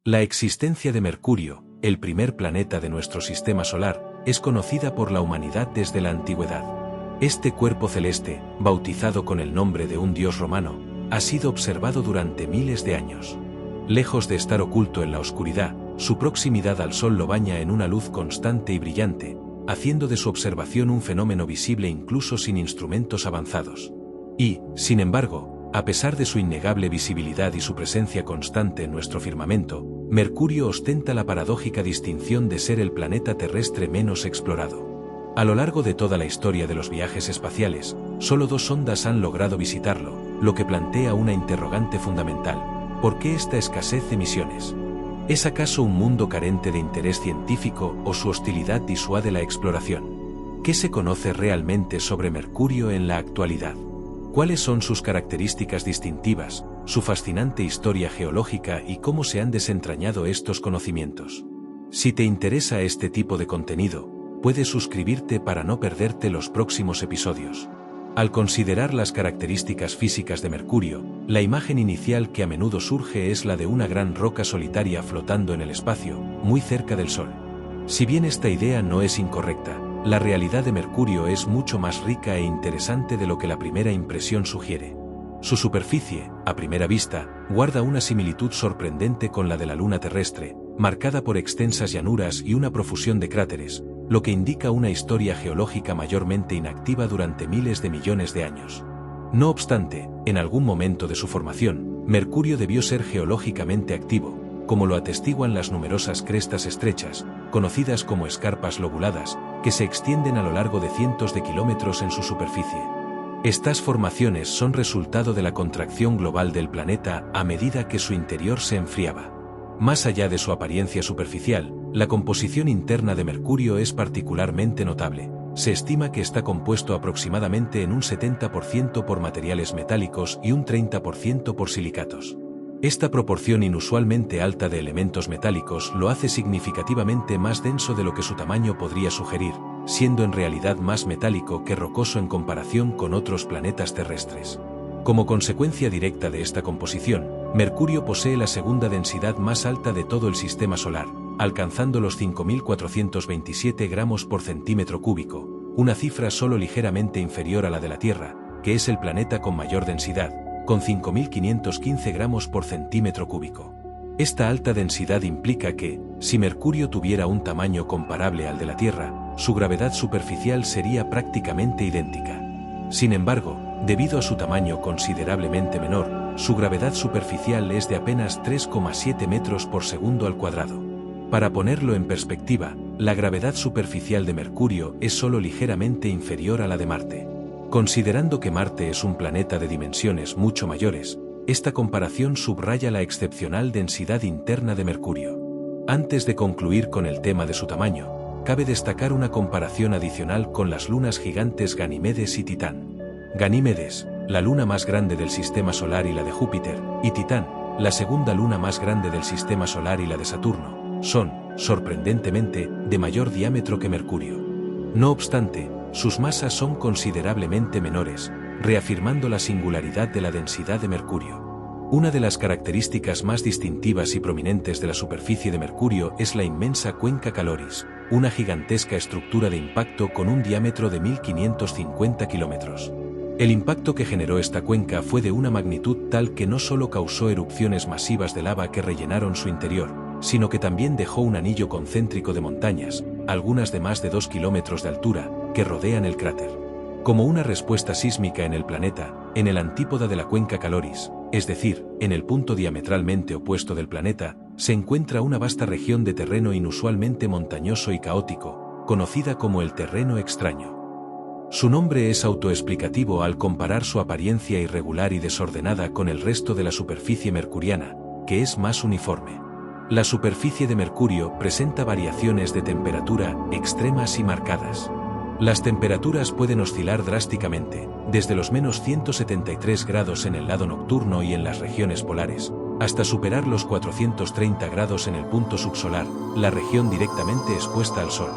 La existencia de Mercurio, el primer planeta de nuestro sistema solar, es conocida por la humanidad desde la antigüedad. Este cuerpo celeste, bautizado con el nombre de un dios romano, ha sido observado durante miles de años. Lejos de estar oculto en la oscuridad, su proximidad al Sol lo baña en una luz constante y brillante, haciendo de su observación un fenómeno visible incluso sin instrumentos avanzados. Y, sin embargo, a pesar de su innegable visibilidad y su presencia constante en nuestro firmamento, Mercurio ostenta la paradójica distinción de ser el planeta terrestre menos explorado. A lo largo de toda la historia de los viajes espaciales, solo 2 sondas han logrado visitarlo, lo que plantea una interrogante fundamental: ¿por qué esta escasez de misiones? ¿Es acaso un mundo carente de interés científico o su hostilidad disuade la exploración? ¿Qué se conoce realmente sobre Mercurio en la actualidad? ¿Cuáles son sus características distintivas, su fascinante historia geológica y cómo se han desentrañado estos conocimientos? Si te interesa este tipo de contenido, puedes suscribirte para no perderte los próximos episodios. Al considerar las características físicas de Mercurio, la imagen inicial que a menudo surge es la de una gran roca solitaria flotando en el espacio, muy cerca del Sol. Si bien esta idea no es incorrecta, la realidad de Mercurio es mucho más rica e interesante de lo que la primera impresión sugiere. Su superficie, a primera vista, guarda una similitud sorprendente con la de la Luna terrestre, marcada por extensas llanuras y una profusión de cráteres, lo que indica una historia geológica mayormente inactiva durante miles de millones de años. No obstante, en algún momento de su formación, Mercurio debió ser geológicamente activo, como lo atestiguan las numerosas crestas estrechas, conocidas como escarpas lobuladas, que se extienden a lo largo de cientos de kilómetros en su superficie. Estas formaciones son resultado de la contracción global del planeta a medida que su interior se enfriaba. Más allá de su apariencia superficial, la composición interna de Mercurio es particularmente notable. Se estima que está compuesto aproximadamente en un 70% por materiales metálicos y un 30% por silicatos. Esta proporción inusualmente alta de elementos metálicos lo hace significativamente más denso de lo que su tamaño podría sugerir, siendo en realidad más metálico que rocoso en comparación con otros planetas terrestres. Como consecuencia directa de esta composición, Mercurio posee la segunda densidad más alta de todo el sistema solar, alcanzando los 5.427 gramos por centímetro cúbico, una cifra solo ligeramente inferior a la de la Tierra, que es el planeta con mayor densidad, con 5.515 gramos por centímetro cúbico. Esta alta densidad implica que, si Mercurio tuviera un tamaño comparable al de la Tierra, su gravedad superficial sería prácticamente idéntica. Sin embargo, debido a su tamaño considerablemente menor, su gravedad superficial es de apenas 3,7 metros por segundo al cuadrado. Para ponerlo en perspectiva, la gravedad superficial de Mercurio es solo ligeramente inferior a la de Marte. Considerando que Marte es un planeta de dimensiones mucho mayores, esta comparación subraya la excepcional densidad interna de Mercurio. Antes de concluir con el tema de su tamaño, cabe destacar una comparación adicional con las lunas gigantes Ganímedes y Titán. Ganímedes, la luna más grande del sistema solar y la de Júpiter, y Titán, la segunda luna más grande del sistema solar y la de Saturno, son, sorprendentemente, de mayor diámetro que Mercurio. No obstante, sus masas son considerablemente menores, reafirmando la singularidad de la densidad de Mercurio. Una de las características más distintivas y prominentes de la superficie de Mercurio es la inmensa cuenca Caloris, una gigantesca estructura de impacto con un diámetro de 1.550 kilómetros. El impacto que generó esta cuenca fue de una magnitud tal que no solo causó erupciones masivas de lava que rellenaron su interior, sino que también dejó un anillo concéntrico de montañas, algunas de más de 2 kilómetros de altura, que rodean el cráter. Como una respuesta sísmica en el planeta, en el antípoda de la cuenca Caloris, es decir, en el punto diametralmente opuesto del planeta, se encuentra una vasta región de terreno inusualmente montañoso y caótico, conocida como el terreno extraño. Su nombre es autoexplicativo al comparar su apariencia irregular y desordenada con el resto de la superficie mercuriana, que es más uniforme. La superficie de Mercurio presenta variaciones de temperatura extremas y marcadas. Las temperaturas pueden oscilar drásticamente, desde los menos 173 grados en el lado nocturno y en las regiones polares, hasta superar los 430 grados en el punto subsolar, la región directamente expuesta al Sol.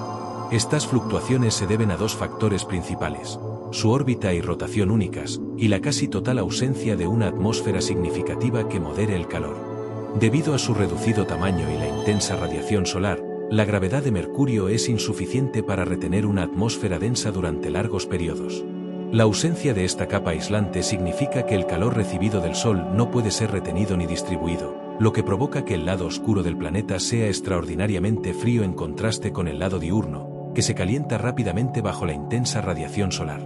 Estas fluctuaciones se deben a 2 factores principales: su órbita y rotación únicas, y la casi total ausencia de una atmósfera significativa que modere el calor. Debido a su reducido tamaño y la intensa radiación solar, la gravedad de Mercurio es insuficiente para retener una atmósfera densa durante largos periodos. La ausencia de esta capa aislante significa que el calor recibido del Sol no puede ser retenido ni distribuido, lo que provoca que el lado oscuro del planeta sea extraordinariamente frío en contraste con el lado diurno, que se calienta rápidamente bajo la intensa radiación solar.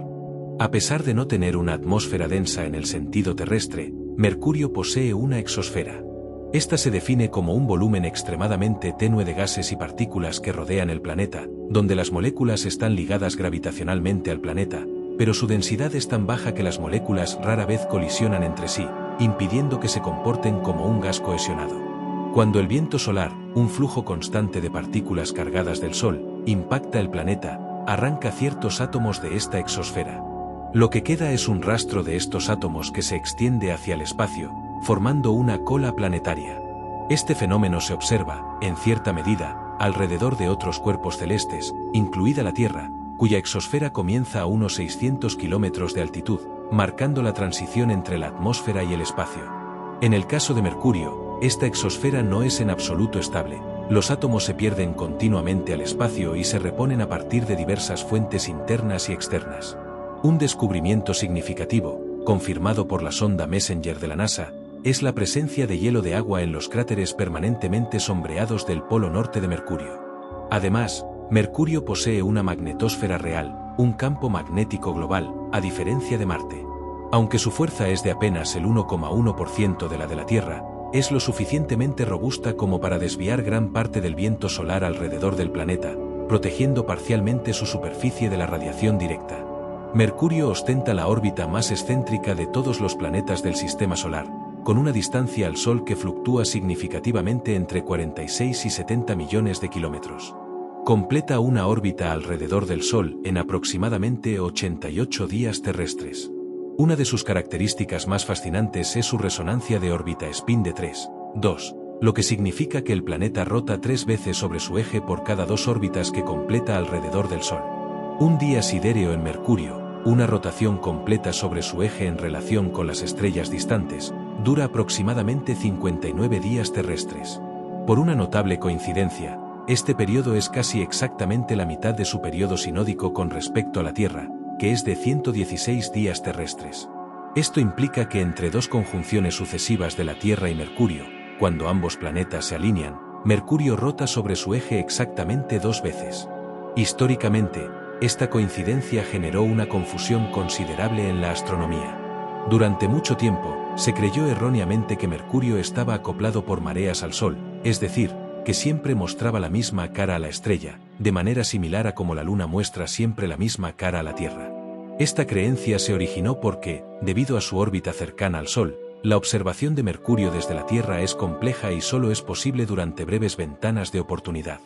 A pesar de no tener una atmósfera densa en el sentido terrestre, Mercurio posee una exosfera. Esta se define como un volumen extremadamente tenue de gases y partículas que rodean el planeta, donde las moléculas están ligadas gravitacionalmente al planeta, pero su densidad es tan baja que las moléculas rara vez colisionan entre sí, impidiendo que se comporten como un gas cohesionado. Cuando el viento solar, un flujo constante de partículas cargadas del Sol, impacta el planeta, arranca ciertos átomos de esta exosfera. Lo que queda es un rastro de estos átomos que se extiende hacia el espacio, formando una cola planetaria. Este fenómeno se observa, en cierta medida, alrededor de otros cuerpos celestes, incluida la Tierra, cuya exosfera comienza a unos 600 kilómetros de altitud, marcando la transición entre la atmósfera y el espacio. En el caso de Mercurio, esta exosfera no es en absoluto estable. Los átomos se pierden continuamente al espacio y se reponen a partir de diversas fuentes internas y externas. Un descubrimiento significativo, confirmado por la sonda Messenger de la NASA, es la presencia de hielo de agua en los cráteres permanentemente sombreados del polo norte de Mercurio. Además, Mercurio posee una magnetosfera real, un campo magnético global, a diferencia de Marte. Aunque su fuerza es de apenas el 1,1% de la de la Tierra, es lo suficientemente robusta como para desviar gran parte del viento solar alrededor del planeta, protegiendo parcialmente su superficie de la radiación directa. Mercurio ostenta la órbita más excéntrica de todos los planetas del Sistema Solar, con una distancia al Sol que fluctúa significativamente entre 46 y 70 millones de kilómetros. Completa una órbita alrededor del Sol en aproximadamente 88 días terrestres. Una de sus características más fascinantes es su resonancia de órbita spin de 3,2, lo que significa que el planeta rota 3 veces sobre su eje por cada 2 órbitas que completa alrededor del Sol. Un día sidéreo en Mercurio, una rotación completa sobre su eje en relación con las estrellas distantes, dura aproximadamente 59 días terrestres. Por una notable coincidencia, este periodo es casi exactamente la mitad de su periodo sinódico con respecto a la Tierra, que es de 116 días terrestres. Esto implica que entre 2 conjunciones sucesivas de la Tierra y Mercurio, cuando ambos planetas se alinean, Mercurio rota sobre su eje exactamente 2 veces. Históricamente, esta coincidencia generó una confusión considerable en la astronomía. Durante mucho tiempo, se creyó erróneamente que Mercurio estaba acoplado por mareas al Sol, es decir, que siempre mostraba la misma cara a la estrella, de manera similar a como la Luna muestra siempre la misma cara a la Tierra. Esta creencia se originó porque, debido a su órbita cercana al Sol, la observación de Mercurio desde la Tierra es compleja y solo es posible durante breves ventanas de oportunidad.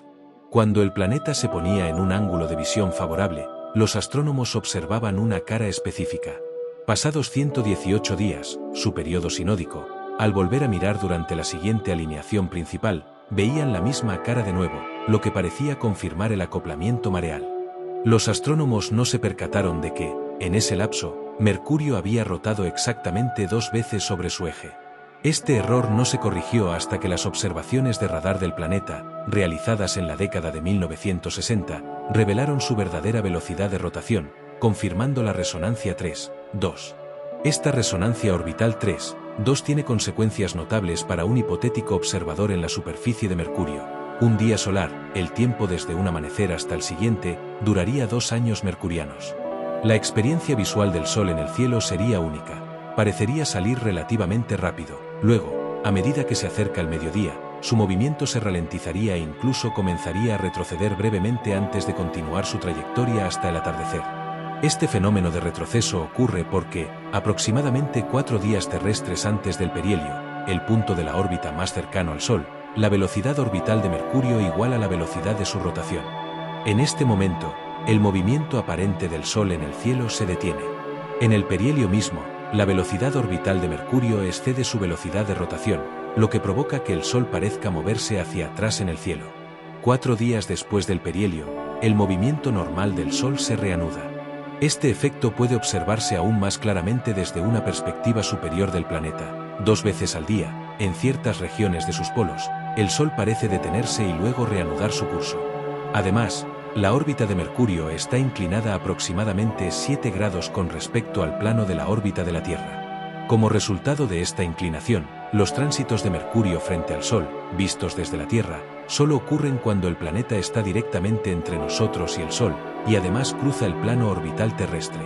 Cuando el planeta se ponía en un ángulo de visión favorable, los astrónomos observaban una cara específica. Pasados 118 días, su periodo sinódico, al volver a mirar durante la siguiente alineación principal, veían la misma cara de nuevo, lo que parecía confirmar el acoplamiento mareal. Los astrónomos no se percataron de que, en ese lapso, Mercurio había rotado exactamente 2 veces sobre su eje. Este error no se corrigió hasta que las observaciones de radar del planeta, realizadas en la década de 1960, revelaron su verdadera velocidad de rotación, confirmando la resonancia 3,2. Esta resonancia orbital 3,2 tiene consecuencias notables para un hipotético observador en la superficie de Mercurio. Un día solar, el tiempo desde un amanecer hasta el siguiente, duraría 2 años mercurianos. La experiencia visual del Sol en el cielo sería única. Parecería salir relativamente rápido. Luego, a medida que se acerca el mediodía, su movimiento se ralentizaría e incluso comenzaría a retroceder brevemente antes de continuar su trayectoria hasta el atardecer. Este fenómeno de retroceso ocurre porque, aproximadamente 4 días terrestres antes del perihelio, el punto de la órbita más cercano al Sol, la velocidad orbital de Mercurio iguala la velocidad de su rotación. En este momento, el movimiento aparente del Sol en el cielo se detiene. En el perihelio mismo, la velocidad orbital de Mercurio excede su velocidad de rotación, lo que provoca que el Sol parezca moverse hacia atrás en el cielo. 4 días después del perihelio, el movimiento normal del Sol se reanuda. Este efecto puede observarse aún más claramente desde una perspectiva superior del planeta. 2 veces al día, en ciertas regiones de sus polos, el Sol parece detenerse y luego reanudar su curso. Además, la órbita de Mercurio está inclinada aproximadamente 7 grados con respecto al plano de la órbita de la Tierra. Como resultado de esta inclinación, los tránsitos de Mercurio frente al Sol, vistos desde la Tierra, solo ocurren cuando el planeta está directamente entre nosotros y el Sol, y además cruza el plano orbital terrestre.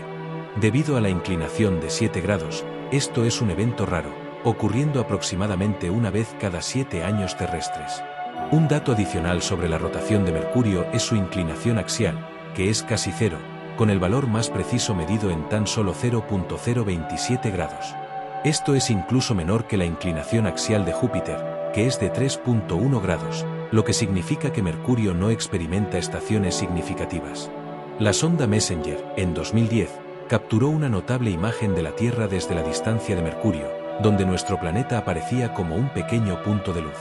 Debido a la inclinación de 7 grados, esto es un evento raro, ocurriendo aproximadamente una vez cada 7 años terrestres. Un dato adicional sobre la rotación de Mercurio es su inclinación axial, que es casi cero, con el valor más preciso medido en tan solo 0.027 grados. Esto es incluso menor que la inclinación axial de Júpiter, que es de 3.1 grados, lo que significa que Mercurio no experimenta estaciones significativas. La sonda Messenger, en 2010, capturó una notable imagen de la Tierra desde la distancia de Mercurio, donde nuestro planeta aparecía como un pequeño punto de luz.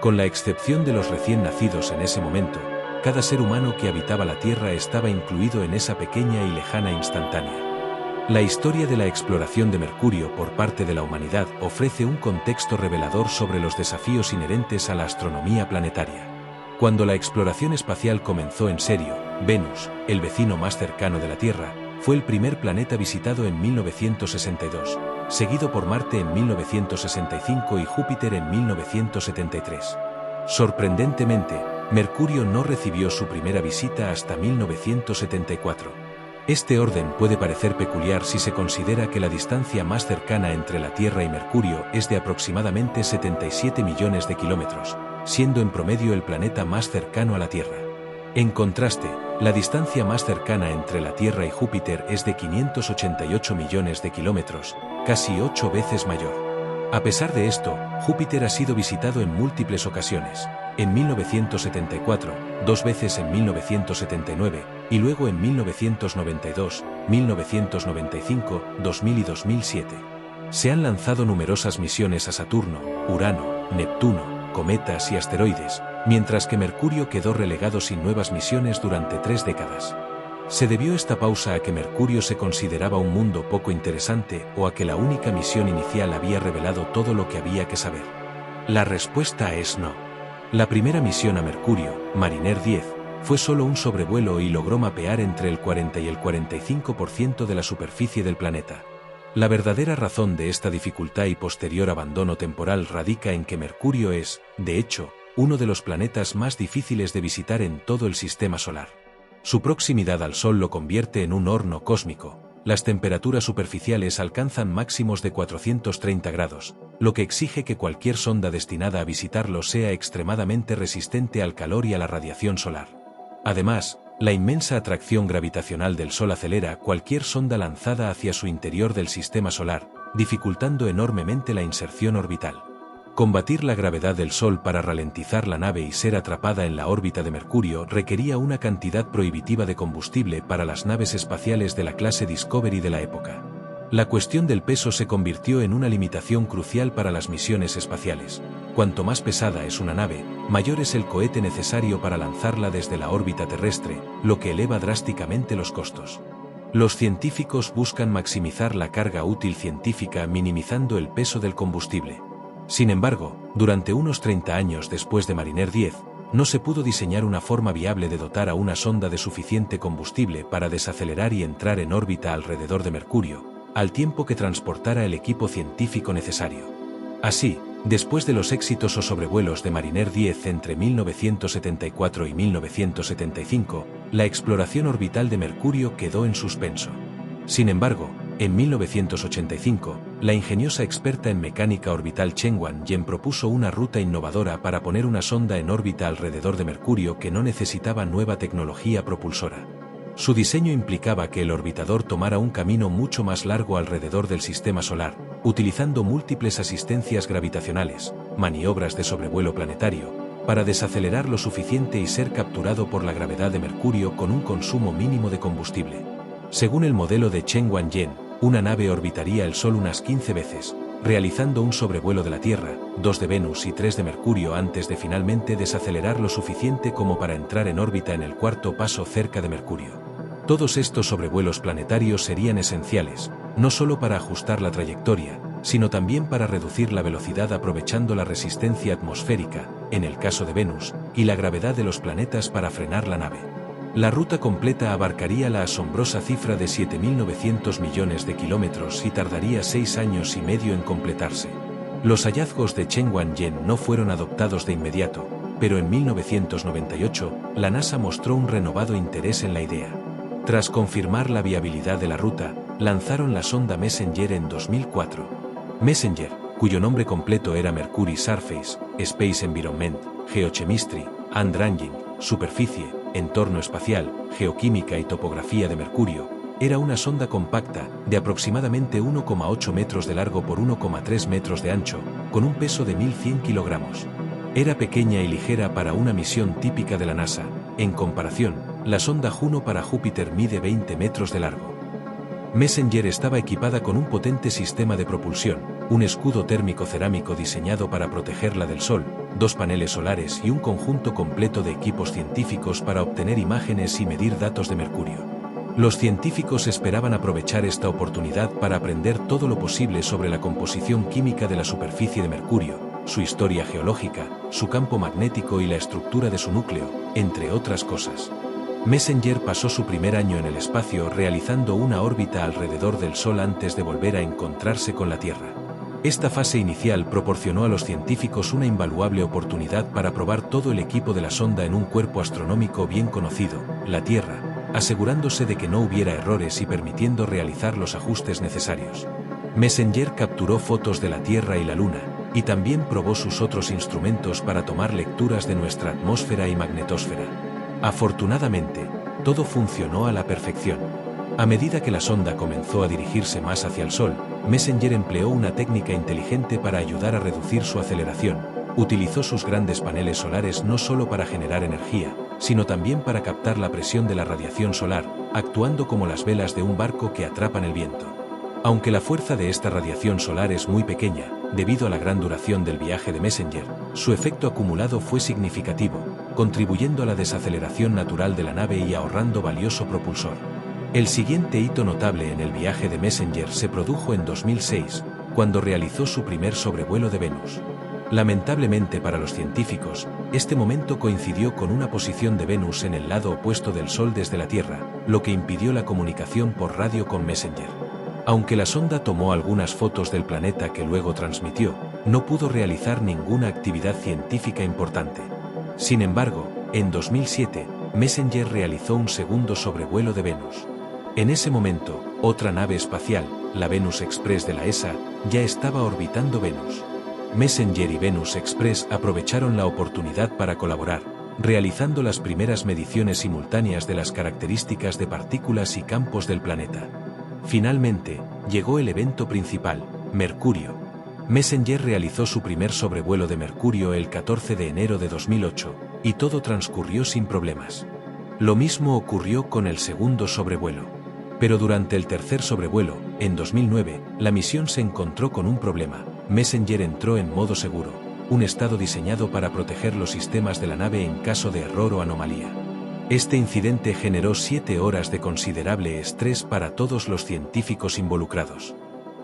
Con la excepción de los recién nacidos en ese momento, cada ser humano que habitaba la Tierra estaba incluido en esa pequeña y lejana instantánea. La historia de la exploración de Mercurio por parte de la humanidad ofrece un contexto revelador sobre los desafíos inherentes a la astronomía planetaria. Cuando la exploración espacial comenzó en serio, Venus, el vecino más cercano de la Tierra, fue el primer planeta visitado en 1962, seguido por Marte en 1965 y Júpiter en 1973. Sorprendentemente, Mercurio no recibió su primera visita hasta 1974. Este orden puede parecer peculiar si se considera que la distancia más cercana entre la Tierra y Mercurio es de aproximadamente 77 millones de kilómetros, siendo en promedio el planeta más cercano a la Tierra. En contraste, la distancia más cercana entre la Tierra y Júpiter es de 588 millones de kilómetros, casi 8 veces mayor. A pesar de esto, Júpiter ha sido visitado en múltiples ocasiones, en 1974, 2 veces en 1979, y luego en 1992, 1995, 2000 y 2007. Se han lanzado numerosas misiones a Saturno, Urano, Neptuno, cometas y asteroides, mientras que Mercurio quedó relegado sin nuevas misiones durante 3 décadas. ¿Se debió esta pausa a que Mercurio se consideraba un mundo poco interesante o a que la única misión inicial había revelado todo lo que había que saber? La respuesta es no. La primera misión a Mercurio, Mariner 10, fue solo un sobrevuelo y logró mapear entre el 40 y el 45% de la superficie del planeta. La verdadera razón de esta dificultad y posterior abandono temporal radica en que Mercurio es, de hecho, uno de los planetas más difíciles de visitar en todo el sistema solar. Su proximidad al Sol lo convierte en un horno cósmico. Las temperaturas superficiales alcanzan máximos de 430 grados, lo que exige que cualquier sonda destinada a visitarlo sea extremadamente resistente al calor y a la radiación solar. Además, la inmensa atracción gravitacional del Sol acelera cualquier sonda lanzada hacia su interior del sistema solar, dificultando enormemente la inserción orbital. Combatir la gravedad del Sol para ralentizar la nave y ser atrapada en la órbita de Mercurio requería una cantidad prohibitiva de combustible para las naves espaciales de la clase Discovery de la época. La cuestión del peso se convirtió en una limitación crucial para las misiones espaciales. Cuanto más pesada es una nave, mayor es el cohete necesario para lanzarla desde la órbita terrestre, lo que eleva drásticamente los costos. Los científicos buscan maximizar la carga útil científica minimizando el peso del combustible. Sin embargo, durante unos 30 años después de Mariner 10, no se pudo diseñar una forma viable de dotar a una sonda de suficiente combustible para desacelerar y entrar en órbita alrededor de Mercurio, al tiempo que transportara el equipo científico necesario. Así, después de los exitosos sobrevuelos de Mariner 10 entre 1974 y 1975, la exploración orbital de Mercurio quedó en suspenso. Sin embargo, en 1985, la ingeniosa experta en mecánica orbital Chen Wan-yen propuso una ruta innovadora para poner una sonda en órbita alrededor de Mercurio que no necesitaba nueva tecnología propulsora. Su diseño implicaba que el orbitador tomara un camino mucho más largo alrededor del sistema solar, utilizando múltiples asistencias gravitacionales, maniobras de sobrevuelo planetario, para desacelerar lo suficiente y ser capturado por la gravedad de Mercurio con un consumo mínimo de combustible. Según el modelo de Chen Wan-yen, una nave orbitaría el Sol unas 15 veces, realizando un sobrevuelo de la Tierra, 2 de Venus y 3 de Mercurio antes de finalmente desacelerar lo suficiente como para entrar en órbita en el cuarto paso cerca de Mercurio. Todos estos sobrevuelos planetarios serían esenciales, no solo para ajustar la trayectoria, sino también para reducir la velocidad aprovechando la resistencia atmosférica, en el caso de Venus, y la gravedad de los planetas para frenar la nave. La ruta completa abarcaría la asombrosa cifra de 7.900 millones de kilómetros y tardaría 6 años y medio en completarse. Los hallazgos de Chen Guangyan no fueron adoptados de inmediato, pero en 1998, la NASA mostró un renovado interés en la idea. Tras confirmar la viabilidad de la ruta, lanzaron la sonda Messenger en 2004. Messenger, cuyo nombre completo era Mercury Surface, Space Environment, Geochemistry, and Ranging, superficie, entorno espacial, geoquímica y topografía de Mercurio, era una sonda compacta, de aproximadamente 1,8 metros de largo por 1,3 metros de ancho, con un peso de 1.100 kilogramos. Era pequeña y ligera para una misión típica de la NASA. En comparación, la sonda Juno para Júpiter mide 20 metros de largo. Messenger estaba equipada con un potente sistema de propulsión, un escudo térmico cerámico diseñado para protegerla del sol, 2 paneles solares y un conjunto completo de equipos científicos para obtener imágenes y medir datos de Mercurio. Los científicos esperaban aprovechar esta oportunidad para aprender todo lo posible sobre la composición química de la superficie de Mercurio, su historia geológica, su campo magnético y la estructura de su núcleo, entre otras cosas. Messenger pasó su primer año en el espacio realizando una órbita alrededor del Sol antes de volver a encontrarse con la Tierra. Esta fase inicial proporcionó a los científicos una invaluable oportunidad para probar todo el equipo de la sonda en un cuerpo astronómico bien conocido, la Tierra, asegurándose de que no hubiera errores y permitiendo realizar los ajustes necesarios. Messenger capturó fotos de la Tierra y la Luna, y también probó sus otros instrumentos para tomar lecturas de nuestra atmósfera y magnetosfera. Afortunadamente, todo funcionó a la perfección. A medida que la sonda comenzó a dirigirse más hacia el Sol, Messenger empleó una técnica inteligente para ayudar a reducir su aceleración. Utilizó sus grandes paneles solares no solo para generar energía, sino también para captar la presión de la radiación solar, actuando como las velas de un barco que atrapan el viento. Aunque la fuerza de esta radiación solar es muy pequeña, debido a la gran duración del viaje de Messenger, su efecto acumulado fue significativo, contribuyendo a la desaceleración natural de la nave y ahorrando valioso propulsor. El siguiente hito notable en el viaje de Messenger se produjo en 2006, cuando realizó su primer sobrevuelo de Venus. Lamentablemente para los científicos, este momento coincidió con una posición de Venus en el lado opuesto del Sol desde la Tierra, lo que impidió la comunicación por radio con Messenger. Aunque la sonda tomó algunas fotos del planeta que luego transmitió, no pudo realizar ninguna actividad científica importante. Sin embargo, en 2007, Messenger realizó un segundo sobrevuelo de Venus. En ese momento, otra nave espacial, la Venus Express de la ESA, ya estaba orbitando Venus. Messenger y Venus Express aprovecharon la oportunidad para colaborar, realizando las primeras mediciones simultáneas de las características de partículas y campos del planeta. Finalmente, llegó el evento principal, Mercurio. Messenger realizó su primer sobrevuelo de Mercurio el 14 de enero de 2008, y todo transcurrió sin problemas. Lo mismo ocurrió con el segundo sobrevuelo. Pero durante el tercer sobrevuelo, en 2009, la misión se encontró con un problema. Messenger entró en modo seguro, un estado diseñado para proteger los sistemas de la nave en caso de error o anomalía. Este incidente generó 7 horas de considerable estrés para todos los científicos involucrados.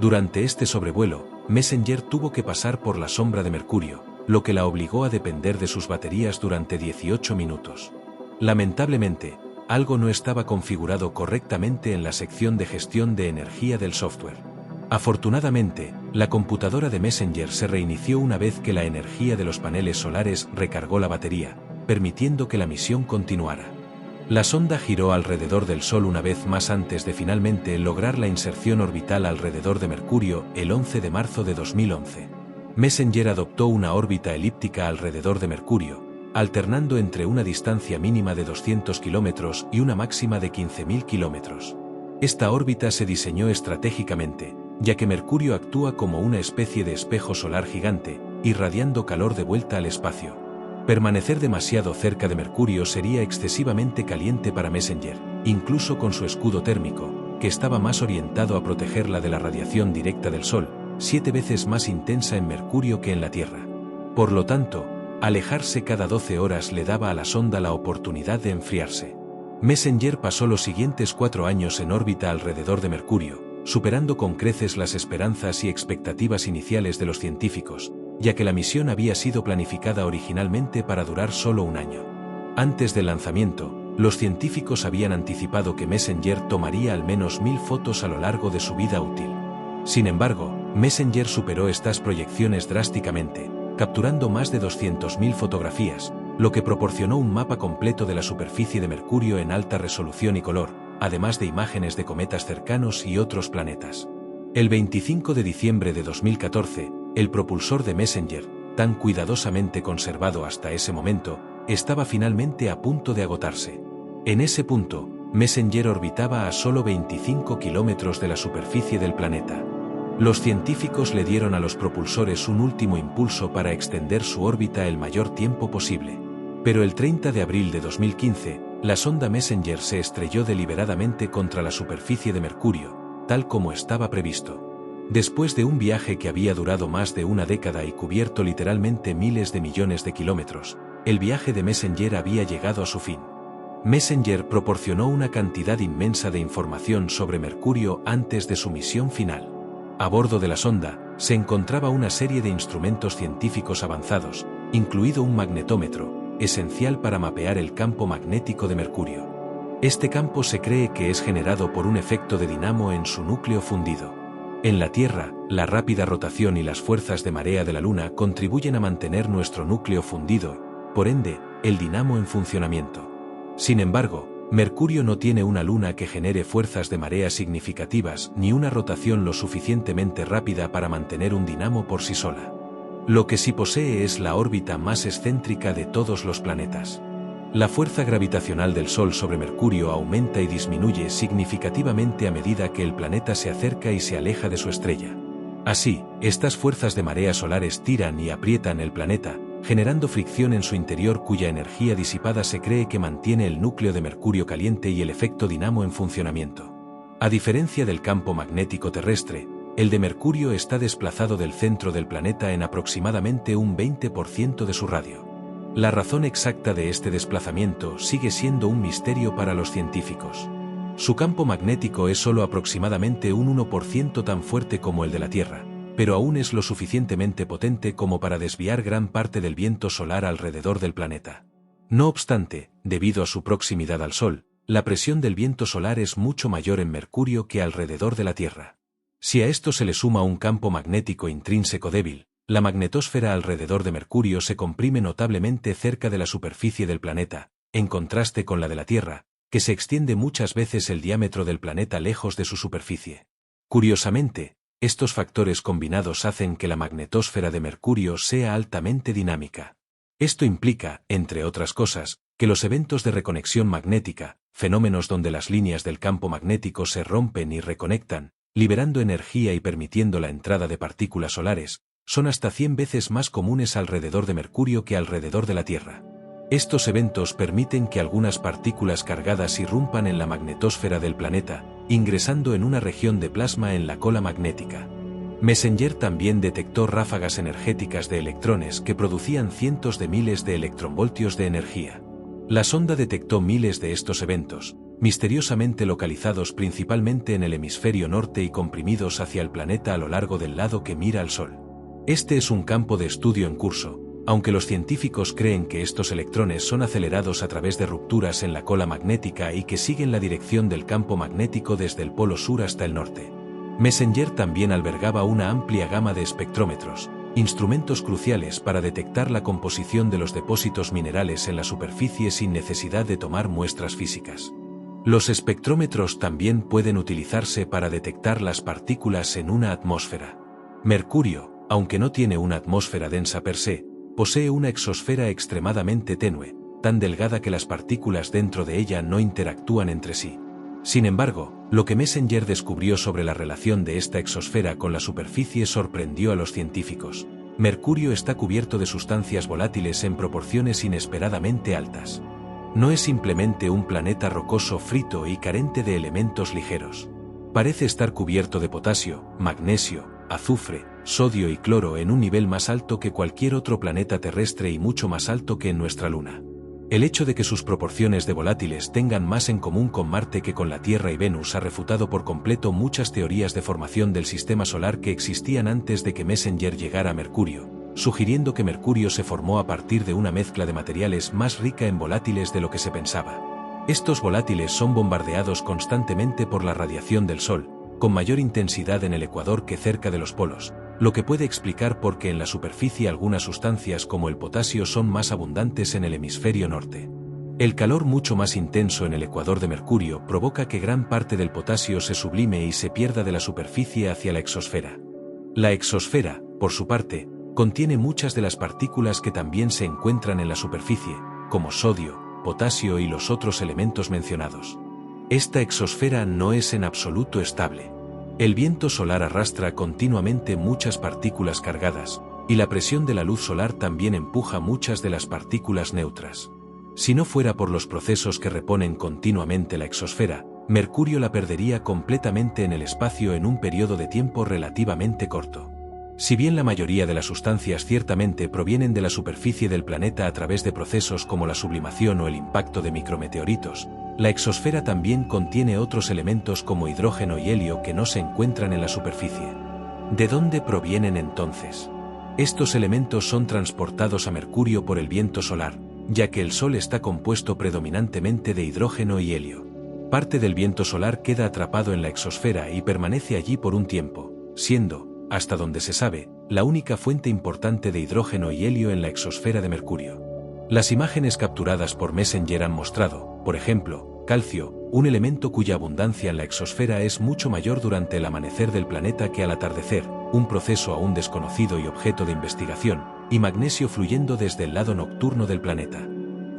Durante este sobrevuelo, Messenger tuvo que pasar por la sombra de Mercurio, lo que la obligó a depender de sus baterías durante 18 minutos. Lamentablemente, algo no estaba configurado correctamente en la sección de gestión de energía del software. Afortunadamente, la computadora de Messenger se reinició una vez que la energía de los paneles solares recargó la batería, permitiendo que la misión continuara. La sonda giró alrededor del Sol una vez más antes de finalmente lograr la inserción orbital alrededor de Mercurio el 11 de marzo de 2011. Messenger adoptó una órbita elíptica alrededor de Mercurio, alternando entre una distancia mínima de 200 kilómetros y una máxima de 15.000 kilómetros. Esta órbita se diseñó estratégicamente, ya que Mercurio actúa como una especie de espejo solar gigante, irradiando calor de vuelta al espacio. Permanecer demasiado cerca de Mercurio sería excesivamente caliente para Messenger, incluso con su escudo térmico, que estaba más orientado a protegerla de la radiación directa del Sol, 7 veces más intensa en Mercurio que en la Tierra. Por lo tanto, alejarse cada 12 horas le daba a la sonda la oportunidad de enfriarse. Messenger pasó los siguientes 4 años en órbita alrededor de Mercurio, superando con creces las esperanzas y expectativas iniciales de los científicos, ya que la misión había sido planificada originalmente para durar solo un año. Antes del lanzamiento, los científicos habían anticipado que Messenger tomaría al menos 1000 fotos a lo largo de su vida útil. Sin embargo, Messenger superó estas proyecciones drásticamente, capturando más de 200.000 fotografías, lo que proporcionó un mapa completo de la superficie de Mercurio en alta resolución y color, además de imágenes de cometas cercanos y otros planetas. El 25 de diciembre de 2014, el propulsor de Messenger, tan cuidadosamente conservado hasta ese momento, estaba finalmente a punto de agotarse. En ese punto, Messenger orbitaba a solo 25 kilómetros de la superficie del planeta. Los científicos le dieron a los propulsores un último impulso para extender su órbita el mayor tiempo posible. Pero el 30 de abril de 2015, la sonda Messenger se estrelló deliberadamente contra la superficie de Mercurio, tal como estaba previsto. Después de un viaje que había durado más de una década y cubierto literalmente miles de millones de kilómetros, el viaje de Messenger había llegado a su fin. Messenger proporcionó una cantidad inmensa de información sobre Mercurio antes de su misión final. A bordo de la sonda, se encontraba una serie de instrumentos científicos avanzados, incluido un magnetómetro, esencial para mapear el campo magnético de Mercurio. Este campo se cree que es generado por un efecto de dinamo en su núcleo fundido. En la Tierra, la rápida rotación y las fuerzas de marea de la Luna contribuyen a mantener nuestro núcleo fundido, por ende, el dinamo en funcionamiento. Sin embargo, Mercurio no tiene una luna que genere fuerzas de marea significativas ni una rotación lo suficientemente rápida para mantener un dinamo por sí sola. Lo que sí posee es la órbita más excéntrica de todos los planetas. La fuerza gravitacional del Sol sobre Mercurio aumenta y disminuye significativamente a medida que el planeta se acerca y se aleja de su estrella. Así, estas fuerzas de marea solares tiran y aprietan el planeta, generando fricción en su interior cuya energía disipada se cree que mantiene el núcleo de Mercurio caliente y el efecto dinamo en funcionamiento. A diferencia del campo magnético terrestre, el de Mercurio está desplazado del centro del planeta en aproximadamente un 20% de su radio. La razón exacta de este desplazamiento sigue siendo un misterio para los científicos. Su campo magnético es solo aproximadamente un 1% tan fuerte como el de la Tierra, pero aún es lo suficientemente potente como para desviar gran parte del viento solar alrededor del planeta. No obstante, debido a su proximidad al Sol, la presión del viento solar es mucho mayor en Mercurio que alrededor de la Tierra. Si a esto se le suma un campo magnético intrínseco débil, la magnetosfera alrededor de Mercurio se comprime notablemente cerca de la superficie del planeta, en contraste con la de la Tierra, que se extiende muchas veces el diámetro del planeta lejos de su superficie. Curiosamente, estos factores combinados hacen que la magnetosfera de Mercurio sea altamente dinámica. Esto implica, entre otras cosas, que los eventos de reconexión magnética, fenómenos donde las líneas del campo magnético se rompen y reconectan, liberando energía y permitiendo la entrada de partículas solares, son hasta 100 veces más comunes alrededor de Mercurio que alrededor de la Tierra. Estos eventos permiten que algunas partículas cargadas irrumpan en la magnetosfera del planeta, ingresando en una región de plasma en la cola magnética. Messenger también detectó ráfagas energéticas de electrones que producían cientos de miles de electronvoltios de energía. La sonda detectó miles de estos eventos, misteriosamente localizados principalmente en el hemisferio norte y comprimidos hacia el planeta a lo largo del lado que mira al Sol. Este es un campo de estudio en curso, aunque los científicos creen que estos electrones son acelerados a través de rupturas en la cola magnética y que siguen la dirección del campo magnético desde el polo sur hasta el norte. Messenger también albergaba una amplia gama de espectrómetros, instrumentos cruciales para detectar la composición de los depósitos minerales en la superficie sin necesidad de tomar muestras físicas. Los espectrómetros también pueden utilizarse para detectar las partículas en una atmósfera. Mercurio, aunque no tiene una atmósfera densa per se, posee una exosfera extremadamente tenue, tan delgada que las partículas dentro de ella no interactúan entre sí. Sin embargo, lo que Messenger descubrió sobre la relación de esta exosfera con la superficie sorprendió a los científicos. Mercurio está cubierto de sustancias volátiles en proporciones inesperadamente altas. No es simplemente un planeta rocoso frito y carente de elementos ligeros. Parece estar cubierto de potasio, magnesio, azufre, sodio y cloro en un nivel más alto que cualquier otro planeta terrestre y mucho más alto que en nuestra Luna. El hecho de que sus proporciones de volátiles tengan más en común con Marte que con la Tierra y Venus ha refutado por completo muchas teorías de formación del sistema solar que existían antes de que Messenger llegara a Mercurio, sugiriendo que Mercurio se formó a partir de una mezcla de materiales más rica en volátiles de lo que se pensaba. Estos volátiles son bombardeados constantemente por la radiación del Sol, con mayor intensidad en el ecuador que cerca de los polos, lo que puede explicar por qué en la superficie algunas sustancias como el potasio son más abundantes en el hemisferio norte. El calor mucho más intenso en el ecuador de Mercurio provoca que gran parte del potasio se sublime y se pierda de la superficie hacia la exosfera. La exosfera, por su parte, contiene muchas de las partículas que también se encuentran en la superficie, como sodio, potasio y los otros elementos mencionados. Esta exosfera no es en absoluto estable. El viento solar arrastra continuamente muchas partículas cargadas, y la presión de la luz solar también empuja muchas de las partículas neutras. Si no fuera por los procesos que reponen continuamente la exosfera, Mercurio la perdería completamente en el espacio en un periodo de tiempo relativamente corto. Si bien la mayoría de las sustancias ciertamente provienen de la superficie del planeta a través de procesos como la sublimación o el impacto de micrometeoritos, la exosfera también contiene otros elementos como hidrógeno y helio que no se encuentran en la superficie. ¿De dónde provienen entonces? Estos elementos son transportados a Mercurio por el viento solar, ya que el Sol está compuesto predominantemente de hidrógeno y helio. Parte del viento solar queda atrapado en la exosfera y permanece allí por un tiempo, siendo, hasta donde se sabe, la única fuente importante de hidrógeno y helio en la exosfera de Mercurio. Las imágenes capturadas por Messenger han mostrado, por ejemplo, calcio, un elemento cuya abundancia en la exosfera es mucho mayor durante el amanecer del planeta que al atardecer, un proceso aún desconocido y objeto de investigación, y magnesio fluyendo desde el lado nocturno del planeta.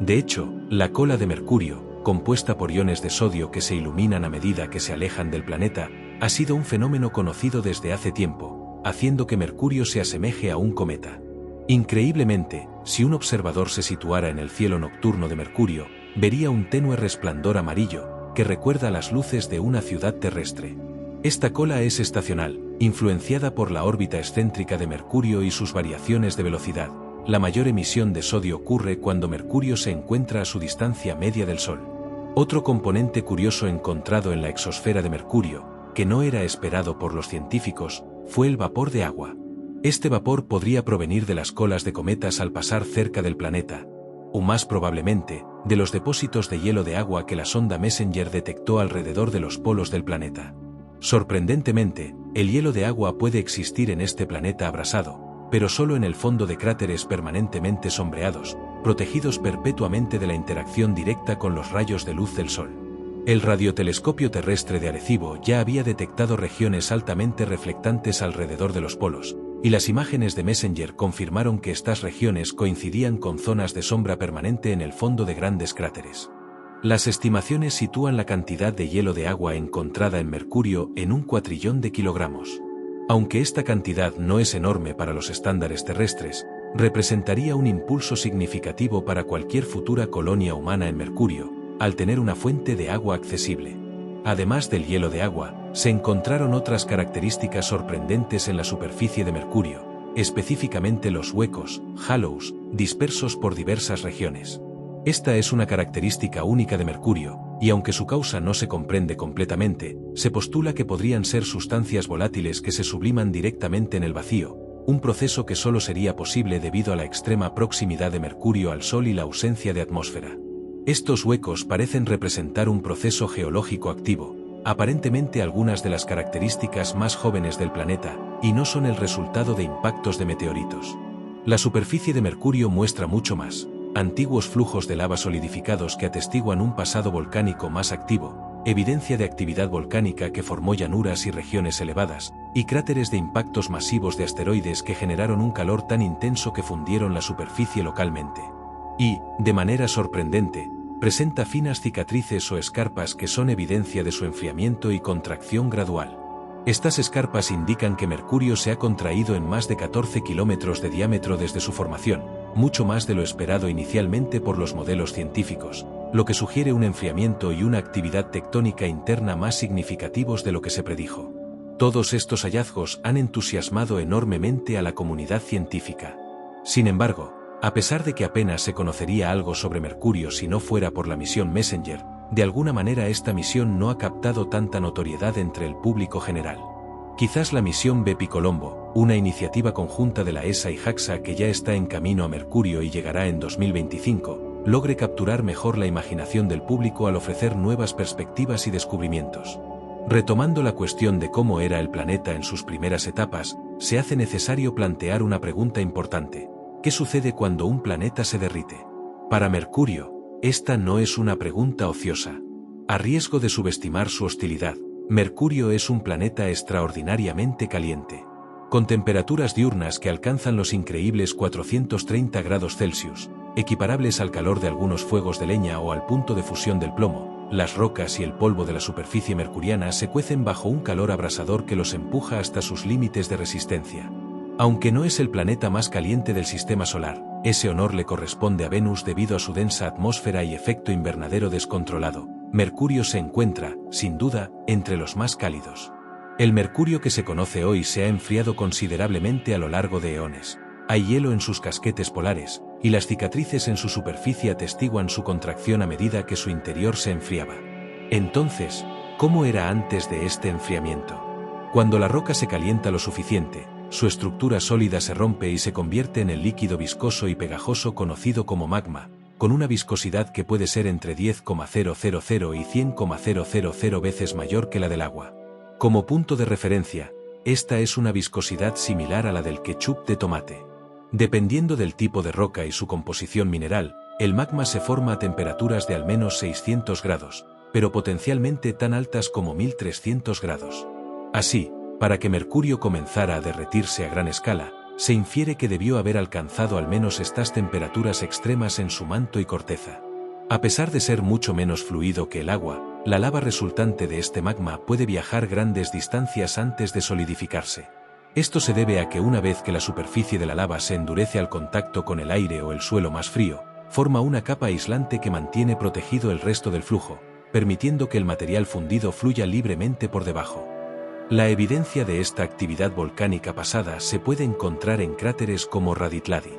De hecho, la cola de Mercurio, compuesta por iones de sodio que se iluminan a medida que se alejan del planeta, ha sido un fenómeno conocido desde hace tiempo, haciendo que Mercurio se asemeje a un cometa. Increíblemente, si un observador se situara en el cielo nocturno de Mercurio, vería un tenue resplandor amarillo, que recuerda las luces de una ciudad terrestre. Esta cola es estacional, influenciada por la órbita excéntrica de Mercurio y sus variaciones de velocidad. La mayor emisión de sodio ocurre cuando Mercurio se encuentra a su distancia media del Sol. Otro componente curioso encontrado en la exosfera de Mercurio, que no era esperado por los científicos, fue el vapor de agua. Este vapor podría provenir de las colas de cometas al pasar cerca del planeta, o más probablemente, de los depósitos de hielo de agua que la sonda Messenger detectó alrededor de los polos del planeta. Sorprendentemente, el hielo de agua puede existir en este planeta abrasado, pero solo en el fondo de cráteres permanentemente sombreados, protegidos perpetuamente de la interacción directa con los rayos de luz del Sol. El radiotelescopio terrestre de Arecibo ya había detectado regiones altamente reflectantes alrededor de los polos, y las imágenes de Messenger confirmaron que estas regiones coincidían con zonas de sombra permanente en el fondo de grandes cráteres. Las estimaciones sitúan la cantidad de hielo de agua encontrada en Mercurio en 1 cuatrillón de kilogramos. Aunque esta cantidad no es enorme para los estándares terrestres, representaría un impulso significativo para cualquier futura colonia humana en Mercurio, al tener una fuente de agua accesible. Además del hielo de agua, se encontraron otras características sorprendentes en la superficie de Mercurio, específicamente los huecos, halos, dispersos por diversas regiones. Esta es una característica única de Mercurio, y aunque su causa no se comprende completamente, se postula que podrían ser sustancias volátiles que se subliman directamente en el vacío, un proceso que solo sería posible debido a la extrema proximidad de Mercurio al Sol y la ausencia de atmósfera. Estos huecos parecen representar un proceso geológico activo, aparentemente algunas de las características más jóvenes del planeta, y no son el resultado de impactos de meteoritos. La superficie de Mercurio muestra mucho más, antiguos flujos de lava solidificados que atestiguan un pasado volcánico más activo, evidencia de actividad volcánica que formó llanuras y regiones elevadas, y cráteres de impactos masivos de asteroides que generaron un calor tan intenso que fundieron la superficie localmente. Y, de manera sorprendente, presenta finas cicatrices o escarpas que son evidencia de su enfriamiento y contracción gradual. Estas escarpas indican que Mercurio se ha contraído en más de 14 kilómetros de diámetro desde su formación, mucho más de lo esperado inicialmente por los modelos científicos, lo que sugiere un enfriamiento y una actividad tectónica interna más significativos de lo que se predijo. Todos estos hallazgos han entusiasmado enormemente a la comunidad científica. Sin embargo, A pesar de que apenas se conocería algo sobre Mercurio si no fuera por la misión Messenger, de alguna manera esta misión no ha captado tanta notoriedad entre el público general. Quizás la misión Bepi-Colombo, una iniciativa conjunta de la ESA y JAXA que ya está en camino a Mercurio y llegará en 2025, logre capturar mejor la imaginación del público al ofrecer nuevas perspectivas y descubrimientos. Retomando la cuestión de cómo era el planeta en sus primeras etapas, se hace necesario plantear una pregunta importante. ¿Qué sucede cuando un planeta se derrite? Para Mercurio, esta no es una pregunta ociosa. A riesgo de subestimar su hostilidad, Mercurio es un planeta extraordinariamente caliente. Con temperaturas diurnas que alcanzan los increíbles 430 grados Celsius, equiparables al calor de algunos fuegos de leña o al punto de fusión del plomo, las rocas y el polvo de la superficie mercuriana se cuecen bajo un calor abrasador que los empuja hasta sus límites de resistencia. Aunque no es el planeta más caliente del sistema solar, ese honor le corresponde a Venus debido a su densa atmósfera y efecto invernadero descontrolado. Mercurio se encuentra, sin duda, entre los más cálidos. El Mercurio que se conoce hoy se ha enfriado considerablemente a lo largo de eones. Hay hielo en sus casquetes polares, y las cicatrices en su superficie atestiguan su contracción a medida que su interior se enfriaba. Entonces, ¿cómo era antes de este enfriamiento? Cuando la roca se calienta lo suficiente, su estructura sólida se rompe y se convierte en el líquido viscoso y pegajoso conocido como magma, con una viscosidad que puede ser entre 10,000 y 100,000 veces mayor que la del agua. Como punto de referencia, esta es una viscosidad similar a la del ketchup de tomate. Dependiendo del tipo de roca y su composición mineral, el magma se forma a temperaturas de al menos 600 grados, pero potencialmente tan altas como 1300 grados. Así, para que Mercurio comenzara a derretirse a gran escala, se infiere que debió haber alcanzado al menos estas temperaturas extremas en su manto y corteza. A pesar de ser mucho menos fluido que el agua, la lava resultante de este magma puede viajar grandes distancias antes de solidificarse. Esto se debe a que una vez que la superficie de la lava se endurece al contacto con el aire o el suelo más frío, forma una capa aislante que mantiene protegido el resto del flujo, permitiendo que el material fundido fluya libremente por debajo. La evidencia de esta actividad volcánica pasada se puede encontrar en cráteres como Raditladi.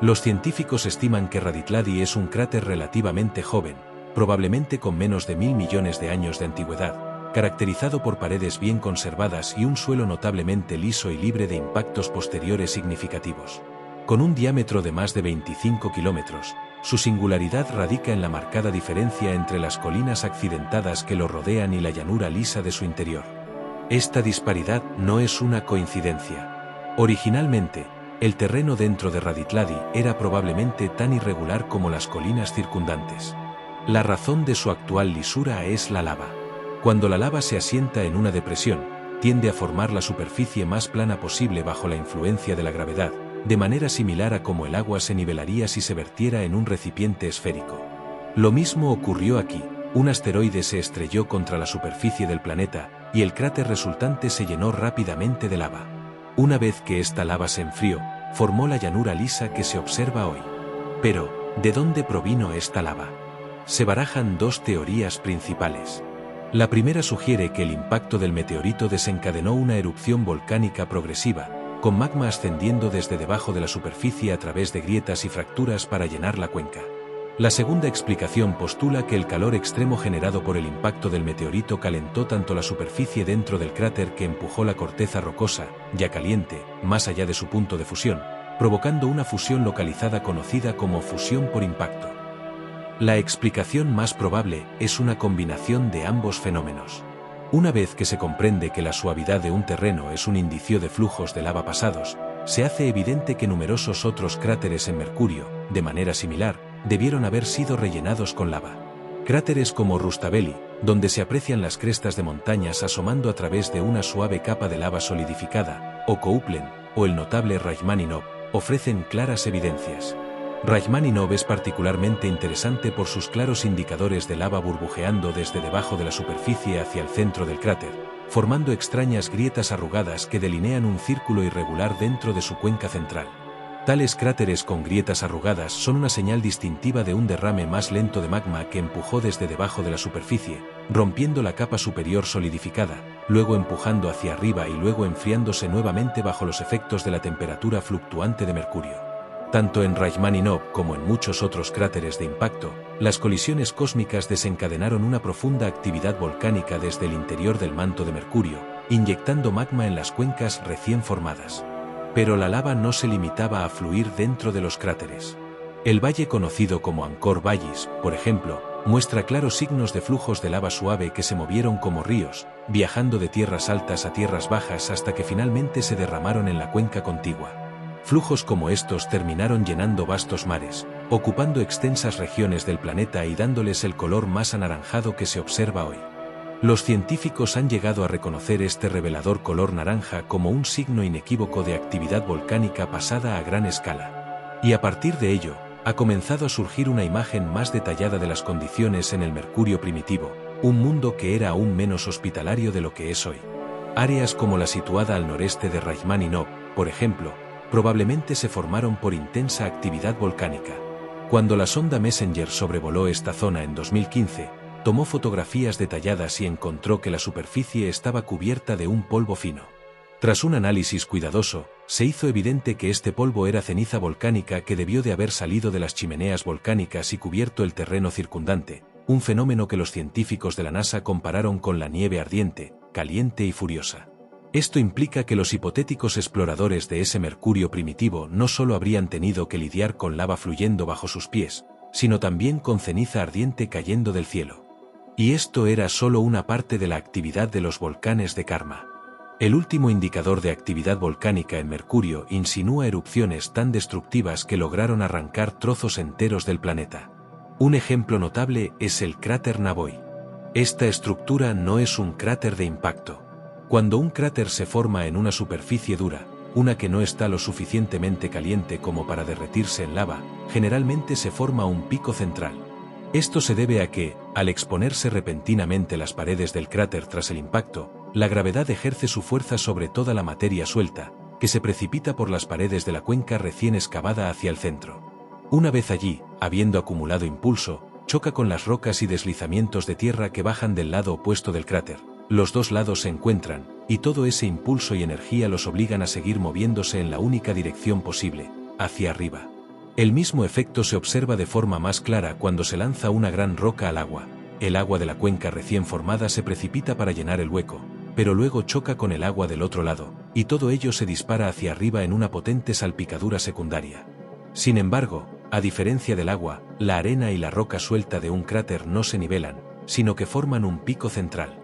Los científicos estiman que Raditladi es un cráter relativamente joven, probablemente con menos de 1000 millones de años de antigüedad, caracterizado por paredes bien conservadas y un suelo notablemente liso y libre de impactos posteriores significativos. Con un diámetro de más de 25 kilómetros, su singularidad radica en la marcada diferencia entre las colinas accidentadas que lo rodean y la llanura lisa de su interior. Esta disparidad no es una coincidencia. Originalmente, el terreno dentro de Raditladi era probablemente tan irregular como las colinas circundantes. La razón de su actual lisura es la lava. Cuando la lava se asienta en una depresión, tiende a formar la superficie más plana posible bajo la influencia de la gravedad, de manera similar a como el agua se nivelaría si se vertiera en un recipiente esférico. Lo mismo ocurrió aquí. Un asteroide se estrelló contra la superficie del planeta, y el cráter resultante se llenó rápidamente de lava. Una vez que esta lava se enfrió, formó la llanura lisa que se observa hoy. Pero, ¿de dónde provino esta lava? Se barajan dos teorías principales. La primera sugiere que el impacto del meteorito desencadenó una erupción volcánica progresiva, con magma ascendiendo desde debajo de la superficie a través de grietas y fracturas para llenar la cuenca. La segunda explicación postula que el calor extremo generado por el impacto del meteorito calentó tanto la superficie dentro del cráter que empujó la corteza rocosa, ya caliente, más allá de su punto de fusión, provocando una fusión localizada conocida como fusión por impacto. La explicación más probable es una combinación de ambos fenómenos. Una vez que se comprende que la suavidad de un terreno es un indicio de flujos de lava pasados, se hace evidente que numerosos otros cráteres en Mercurio, de manera similar, debieron haber sido rellenados con lava. Cráteres como Rustaveli, donde se aprecian las crestas de montañas asomando a través de una suave capa de lava solidificada, o Kouplen, o el notable Rajmáninov, ofrecen claras evidencias. Rajmáninov es particularmente interesante por sus claros indicadores de lava burbujeando desde debajo de la superficie hacia el centro del cráter, formando extrañas grietas arrugadas que delinean un círculo irregular dentro de su cuenca central. Tales cráteres con grietas arrugadas son una señal distintiva de un derrame más lento de magma que empujó desde debajo de la superficie, rompiendo la capa superior solidificada, luego empujando hacia arriba y luego enfriándose nuevamente bajo los efectos de la temperatura fluctuante de Mercurio. Tanto en Rajmáninov como en muchos otros cráteres de impacto, las colisiones cósmicas desencadenaron una profunda actividad volcánica desde el interior del manto de Mercurio, inyectando magma en las cuencas recién formadas. Pero la lava no se limitaba a fluir dentro de los cráteres. El valle conocido como Angkor Vallis, por ejemplo, muestra claros signos de flujos de lava suave que se movieron como ríos, viajando de tierras altas a tierras bajas hasta que finalmente se derramaron en la cuenca contigua. Flujos como estos terminaron llenando vastos mares, ocupando extensas regiones del planeta y dándoles el color más anaranjado que se observa hoy. Los científicos han llegado a reconocer este revelador color naranja como un signo inequívoco de actividad volcánica pasada a gran escala. Y a partir de ello, ha comenzado a surgir una imagen más detallada de las condiciones en el Mercurio primitivo, un mundo que era aún menos hospitalario de lo que es hoy. Áreas como la situada al noreste de Rajmáninov, por ejemplo, probablemente se formaron por intensa actividad volcánica. Cuando la sonda Messenger sobrevoló esta zona en 2015, tomó fotografías detalladas y encontró que la superficie estaba cubierta de un polvo fino. Tras un análisis cuidadoso, se hizo evidente que este polvo era ceniza volcánica que debió de haber salido de las chimeneas volcánicas y cubierto el terreno circundante, un fenómeno que los científicos de la NASA compararon con la nieve ardiente, caliente y furiosa. Esto implica que los hipotéticos exploradores de ese Mercurio primitivo no solo habrían tenido que lidiar con lava fluyendo bajo sus pies, sino también con ceniza ardiente cayendo del cielo. Y esto era solo una parte de la actividad de los volcanes de Karma. El último indicador de actividad volcánica en Mercurio insinúa erupciones tan destructivas que lograron arrancar trozos enteros del planeta. Un ejemplo notable es el cráter Navoi. Esta estructura no es un cráter de impacto. Cuando un cráter se forma en una superficie dura, una que no está lo suficientemente caliente como para derretirse en lava, generalmente se forma un pico central. Esto se debe a que, al exponerse repentinamente las paredes del cráter tras el impacto, la gravedad ejerce su fuerza sobre toda la materia suelta, que se precipita por las paredes de la cuenca recién excavada hacia el centro. Una vez allí, habiendo acumulado impulso, choca con las rocas y deslizamientos de tierra que bajan del lado opuesto del cráter. Los dos lados se encuentran, y todo ese impulso y energía los obligan a seguir moviéndose en la única dirección posible, hacia arriba. El mismo efecto se observa de forma más clara cuando se lanza una gran roca al agua. El agua de la cuenca recién formada se precipita para llenar el hueco, pero luego choca con el agua del otro lado, y todo ello se dispara hacia arriba en una potente salpicadura secundaria. Sin embargo, a diferencia del agua, la arena y la roca suelta de un cráter no se nivelan, sino que forman un pico central.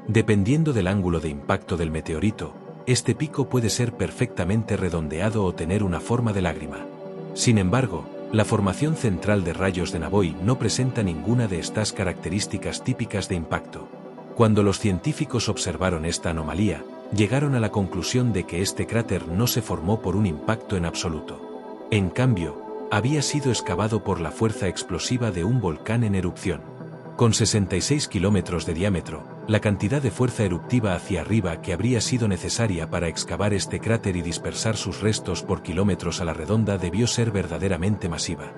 Dependiendo del ángulo de impacto del meteorito, este pico puede ser perfectamente redondeado o tener una forma de lágrima. Sin embargo, la formación central de rayos de Navoi no presenta ninguna de estas características típicas de impacto. Cuando los científicos observaron esta anomalía, llegaron a la conclusión de que este cráter no se formó por un impacto en absoluto. En cambio, había sido excavado por la fuerza explosiva de un volcán en erupción. Con 66 kilómetros de diámetro, la cantidad de fuerza eruptiva hacia arriba que habría sido necesaria para excavar este cráter y dispersar sus restos por kilómetros a la redonda debió ser verdaderamente masiva.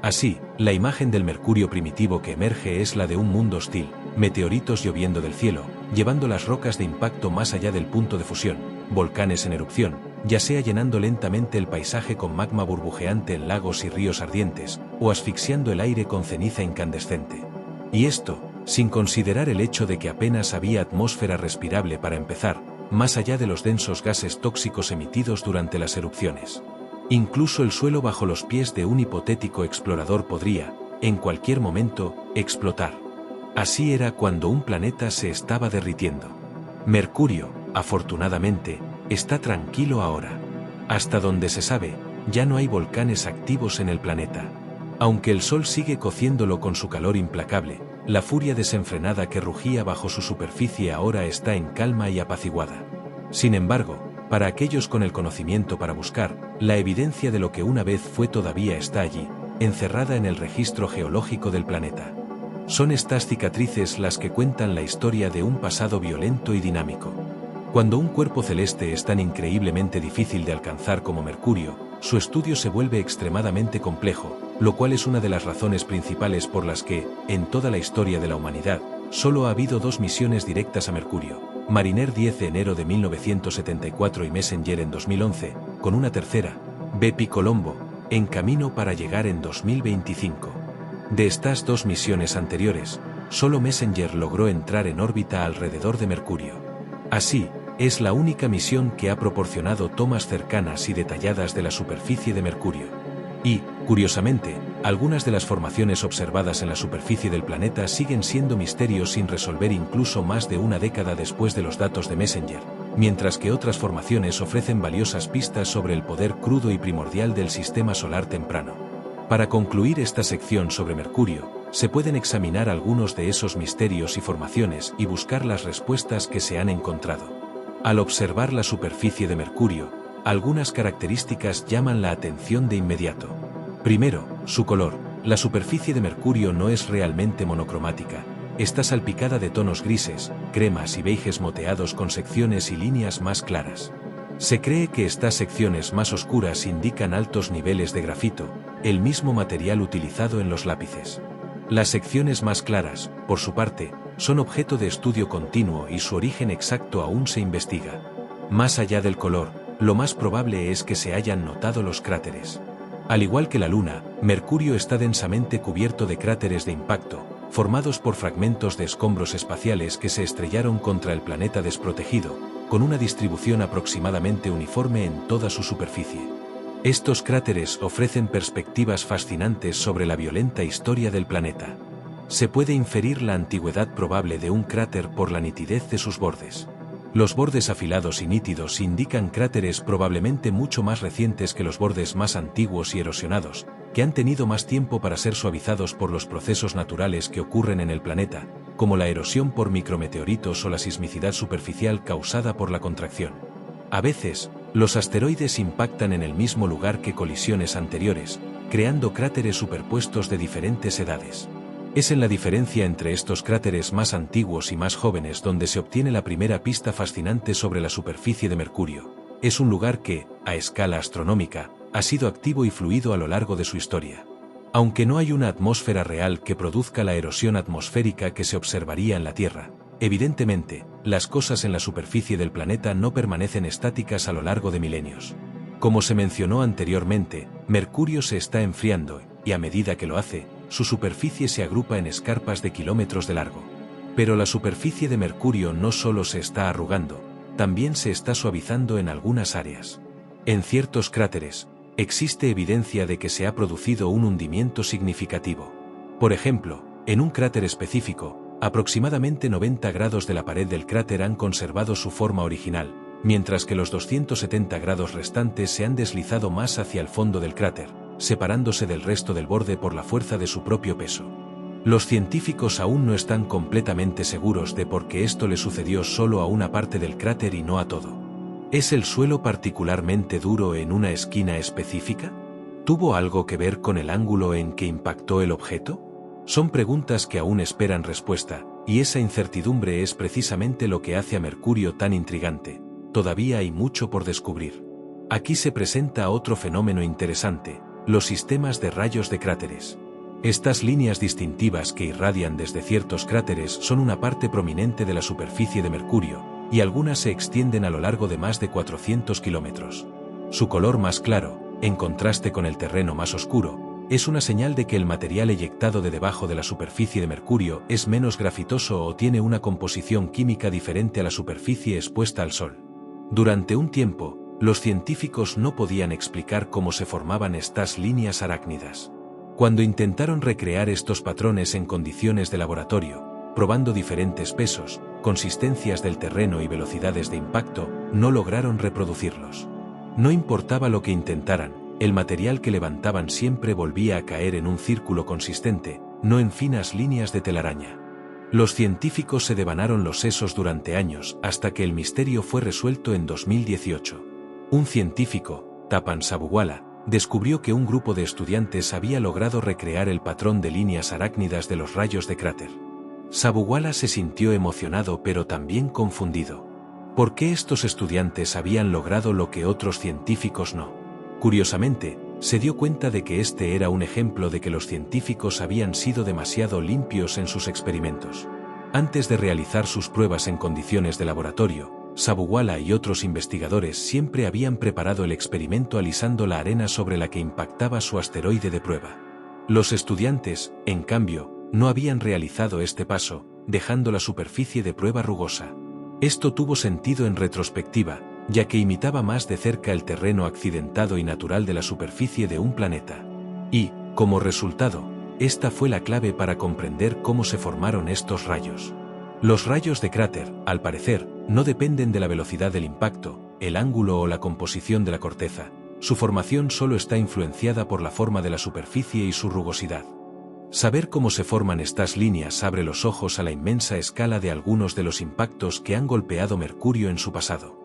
Así, la imagen del Mercurio primitivo que emerge es la de un mundo hostil, meteoritos lloviendo del cielo, llevando las rocas de impacto más allá del punto de fusión, volcanes en erupción, ya sea llenando lentamente el paisaje con magma burbujeante en lagos y ríos ardientes, o asfixiando el aire con ceniza incandescente. Y esto, sin considerar el hecho de que apenas había atmósfera respirable para empezar, más allá de los densos gases tóxicos emitidos durante las erupciones. Incluso el suelo bajo los pies de un hipotético explorador podría, en cualquier momento, explotar. Así era cuando un planeta se estaba derritiendo. Mercurio, afortunadamente, está tranquilo ahora. Hasta donde se sabe, ya no hay volcanes activos en el planeta. Aunque el Sol sigue cociéndolo con su calor implacable, la furia desenfrenada que rugía bajo su superficie ahora está en calma y apaciguada. Sin embargo, para aquellos con el conocimiento para buscar, la evidencia de lo que una vez fue todavía está allí, encerrada en el registro geológico del planeta. Son estas cicatrices las que cuentan la historia de un pasado violento y dinámico. Cuando un cuerpo celeste es tan increíblemente difícil de alcanzar como Mercurio, su estudio se vuelve extremadamente complejo, lo cual es una de las razones principales por las que, en toda la historia de la humanidad, solo ha habido dos misiones directas a Mercurio, Mariner 10 de enero de 1974 y Messenger en 2011, con una tercera, Bepi Colombo, en camino para llegar en 2025. De estas dos misiones anteriores, solo Messenger logró entrar en órbita alrededor de Mercurio. Así, es la única misión que ha proporcionado tomas cercanas y detalladas de la superficie de Mercurio. Y, curiosamente, algunas de las formaciones observadas en la superficie del planeta siguen siendo misterios sin resolver incluso más de una década después de los datos de Messenger, mientras que otras formaciones ofrecen valiosas pistas sobre el poder crudo y primordial del sistema solar temprano. Para concluir esta sección sobre Mercurio, se pueden examinar algunos de esos misterios y formaciones y buscar las respuestas que se han encontrado. Al observar la superficie de Mercurio, algunas características llaman la atención de inmediato. Primero, su color. La superficie de Mercurio no es realmente monocromática. Está salpicada de tonos grises, cremas y beiges moteados con secciones y líneas más claras. Se cree que estas secciones más oscuras indican altos niveles de grafito, el mismo material utilizado en los lápices. Las secciones más claras, por su parte, son objeto de estudio continuo y su origen exacto aún se investiga. Más allá del color, lo más probable es que se hayan notado los cráteres. Al igual que la Luna, Mercurio está densamente cubierto de cráteres de impacto, formados por fragmentos de escombros espaciales que se estrellaron contra el planeta desprotegido, con una distribución aproximadamente uniforme en toda su superficie. Estos cráteres ofrecen perspectivas fascinantes sobre la violenta historia del planeta. Se puede inferir la antigüedad probable de un cráter por la nitidez de sus bordes. Los bordes afilados y nítidos indican cráteres probablemente mucho más recientes que los bordes más antiguos y erosionados, que han tenido más tiempo para ser suavizados por los procesos naturales que ocurren en el planeta, como la erosión por micrometeoritos o la sismicidad superficial causada por la contracción. A veces, los asteroides impactan en el mismo lugar que colisiones anteriores, creando cráteres superpuestos de diferentes edades. Es en la diferencia entre estos cráteres más antiguos y más jóvenes donde se obtiene la primera pista fascinante sobre la superficie de Mercurio. Es un lugar que, a escala astronómica, ha sido activo y fluido a lo largo de su historia. Aunque no hay una atmósfera real que produzca la erosión atmosférica que se observaría en la Tierra, evidentemente, las cosas en la superficie del planeta no permanecen estáticas a lo largo de milenios. Como se mencionó anteriormente, Mercurio se está enfriando, y a medida que lo hace, su superficie se agrupa en escarpas de kilómetros de largo. Pero la superficie de Mercurio no solo se está arrugando, también se está suavizando en algunas áreas. En ciertos cráteres, existe evidencia de que se ha producido un hundimiento significativo. Por ejemplo, en un cráter específico, aproximadamente 90 grados de la pared del cráter han conservado su forma original, mientras que los 270 grados restantes se han deslizado más hacia el fondo del cráter, separándose del resto del borde por la fuerza de su propio peso. Los científicos aún no están completamente seguros de por qué esto le sucedió solo a una parte del cráter y no a todo. ¿Es el suelo particularmente duro en una esquina específica? ¿Tuvo algo que ver con el ángulo en que impactó el objeto? Son preguntas que aún esperan respuesta, y esa incertidumbre es precisamente lo que hace a Mercurio tan intrigante. Todavía hay mucho por descubrir. Aquí se presenta otro fenómeno interesante: los sistemas de rayos de cráteres. Estas líneas distintivas que irradian desde ciertos cráteres son una parte prominente de la superficie de Mercurio, y algunas se extienden a lo largo de más de 400 kilómetros. Su color más claro, en contraste con el terreno más oscuro, es una señal de que el material eyectado de debajo de la superficie de Mercurio es menos grafitoso o tiene una composición química diferente a la superficie expuesta al Sol. Durante un tiempo, los científicos no podían explicar cómo se formaban estas líneas arácnidas. Cuando intentaron recrear estos patrones en condiciones de laboratorio, probando diferentes pesos, consistencias del terreno y velocidades de impacto, no lograron reproducirlos. No importaba lo que intentaran, el material que levantaban siempre volvía a caer en un círculo consistente, no en finas líneas de telaraña. Los científicos se devanaron los sesos durante años hasta que el misterio fue resuelto en 2018. Un científico, Tapan Sabhuwala, descubrió que un grupo de estudiantes había logrado recrear el patrón de líneas arácnidas de los rayos de cráter. Sabhuwala se sintió emocionado pero también confundido. ¿Por qué estos estudiantes habían logrado lo que otros científicos no? Curiosamente, se dio cuenta de que este era un ejemplo de que los científicos habían sido demasiado limpios en sus experimentos. Antes de realizar sus pruebas en condiciones de laboratorio, Sabuwala y otros investigadores siempre habían preparado el experimento alisando la arena sobre la que impactaba su asteroide de prueba. Los estudiantes, en cambio, no habían realizado este paso, dejando la superficie de prueba rugosa. Esto tuvo sentido en retrospectiva, ya que imitaba más de cerca el terreno accidentado y natural de la superficie de un planeta. Y, como resultado, esta fue la clave para comprender cómo se formaron estos rayos. Los rayos de cráter, al parecer, no dependen de la velocidad del impacto, el ángulo o la composición de la corteza. Su formación solo está influenciada por la forma de la superficie y su rugosidad. Saber cómo se forman estas líneas abre los ojos a la inmensa escala de algunos de los impactos que han golpeado Mercurio en su pasado.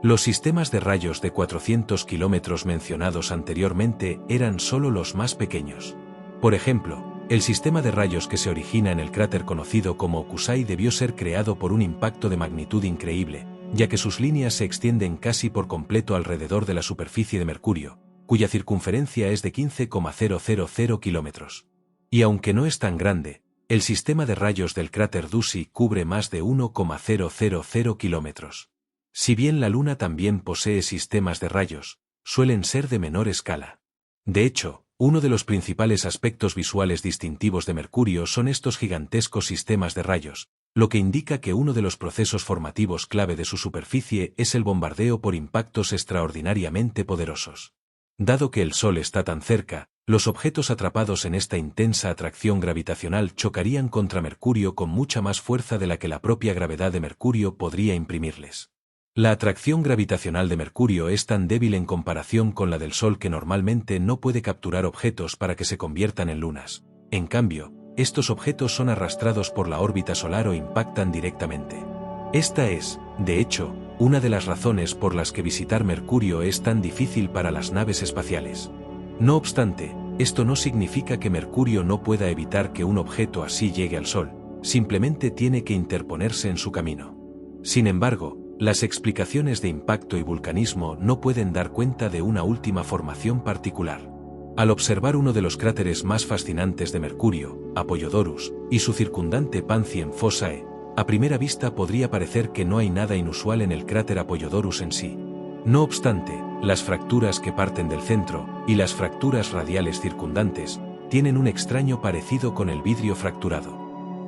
Los sistemas de rayos de 400 kilómetros mencionados anteriormente eran solo los más pequeños. Por ejemplo, el sistema de rayos que se origina en el cráter conocido como Hokusai debió ser creado por un impacto de magnitud increíble, ya que sus líneas se extienden casi por completo alrededor de la superficie de Mercurio, cuya circunferencia es de 15,000 kilómetros. Y aunque no es tan grande, el sistema de rayos del cráter Dusi cubre más de 1,000 kilómetros. Si bien la Luna también posee sistemas de rayos, suelen ser de menor escala. De hecho, uno de los principales aspectos visuales distintivos de Mercurio son estos gigantescos sistemas de rayos, lo que indica que uno de los procesos formativos clave de su superficie es el bombardeo por impactos extraordinariamente poderosos. Dado que el Sol está tan cerca, los objetos atrapados en esta intensa atracción gravitacional chocarían contra Mercurio con mucha más fuerza de la que la propia gravedad de Mercurio podría imprimirles. La atracción gravitacional de Mercurio es tan débil en comparación con la del Sol que normalmente no puede capturar objetos para que se conviertan en lunas. En cambio, estos objetos son arrastrados por la órbita solar o impactan directamente. Esta es, de hecho, una de las razones por las que visitar Mercurio es tan difícil para las naves espaciales. No obstante, esto no significa que Mercurio no pueda evitar que un objeto así llegue al Sol, simplemente tiene que interponerse en su camino. Sin embargo, las explicaciones de impacto y vulcanismo no pueden dar cuenta de una última formación particular. Al observar uno de los cráteres más fascinantes de Mercurio, Apollodorus, y su circundante Panthien Fossae, a primera vista podría parecer que no hay nada inusual en el cráter Apollodorus en sí. No obstante, las fracturas que parten del centro, y las fracturas radiales circundantes, tienen un extraño parecido con el vidrio fracturado.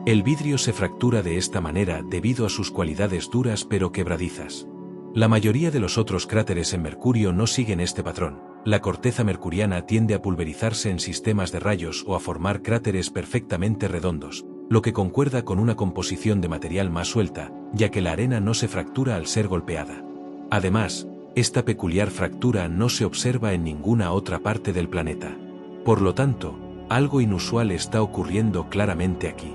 El vidrio se fractura de esta manera debido a sus cualidades duras pero quebradizas. La mayoría de los otros cráteres en Mercurio no siguen este patrón. La corteza mercuriana tiende a pulverizarse en sistemas de rayos o a formar cráteres perfectamente redondos, lo que concuerda con una composición de material más suelta, ya que la arena no se fractura al ser golpeada. Además, esta peculiar fractura no se observa en ninguna otra parte del planeta. Por lo tanto, algo inusual está ocurriendo claramente aquí.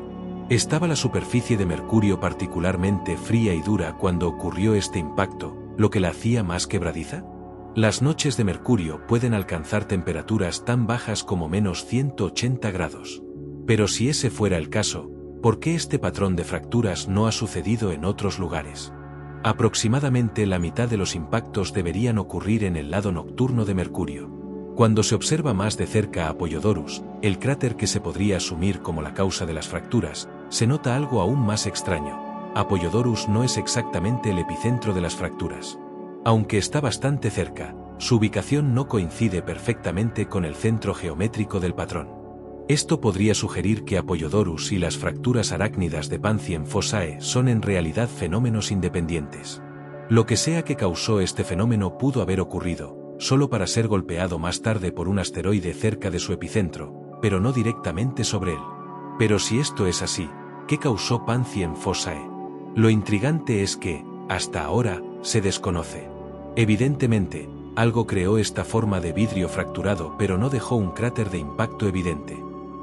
¿Estaba la superficie de Mercurio particularmente fría y dura cuando ocurrió este impacto, lo que la hacía más quebradiza? Las noches de Mercurio pueden alcanzar temperaturas tan bajas como menos 180 grados. Pero si ese fuera el caso, ¿por qué este patrón de fracturas no ha sucedido en otros lugares? Aproximadamente la mitad de los impactos deberían ocurrir en el lado nocturno de Mercurio. Cuando se observa más de cerca a Apollodorus, el cráter que se podría asumir como la causa de las fracturas, se nota algo aún más extraño. Apollodorus no es exactamente el epicentro de las fracturas. Aunque está bastante cerca, su ubicación no coincide perfectamente con el centro geométrico del patrón. Esto podría sugerir que Apollodorus y las fracturas arácnidas de Panthien Fossae son en realidad fenómenos independientes. Lo que sea que causó este fenómeno pudo haber ocurrido, solo para ser golpeado más tarde por un asteroide cerca de su epicentro, pero no directamente sobre él. Pero si esto es así, ¿qué causó Panthien Fossae? Lo intrigante es que, hasta ahora, se desconoce. Evidentemente, algo creó esta forma de vidrio fracturado pero no dejó un cráter de impacto evidente.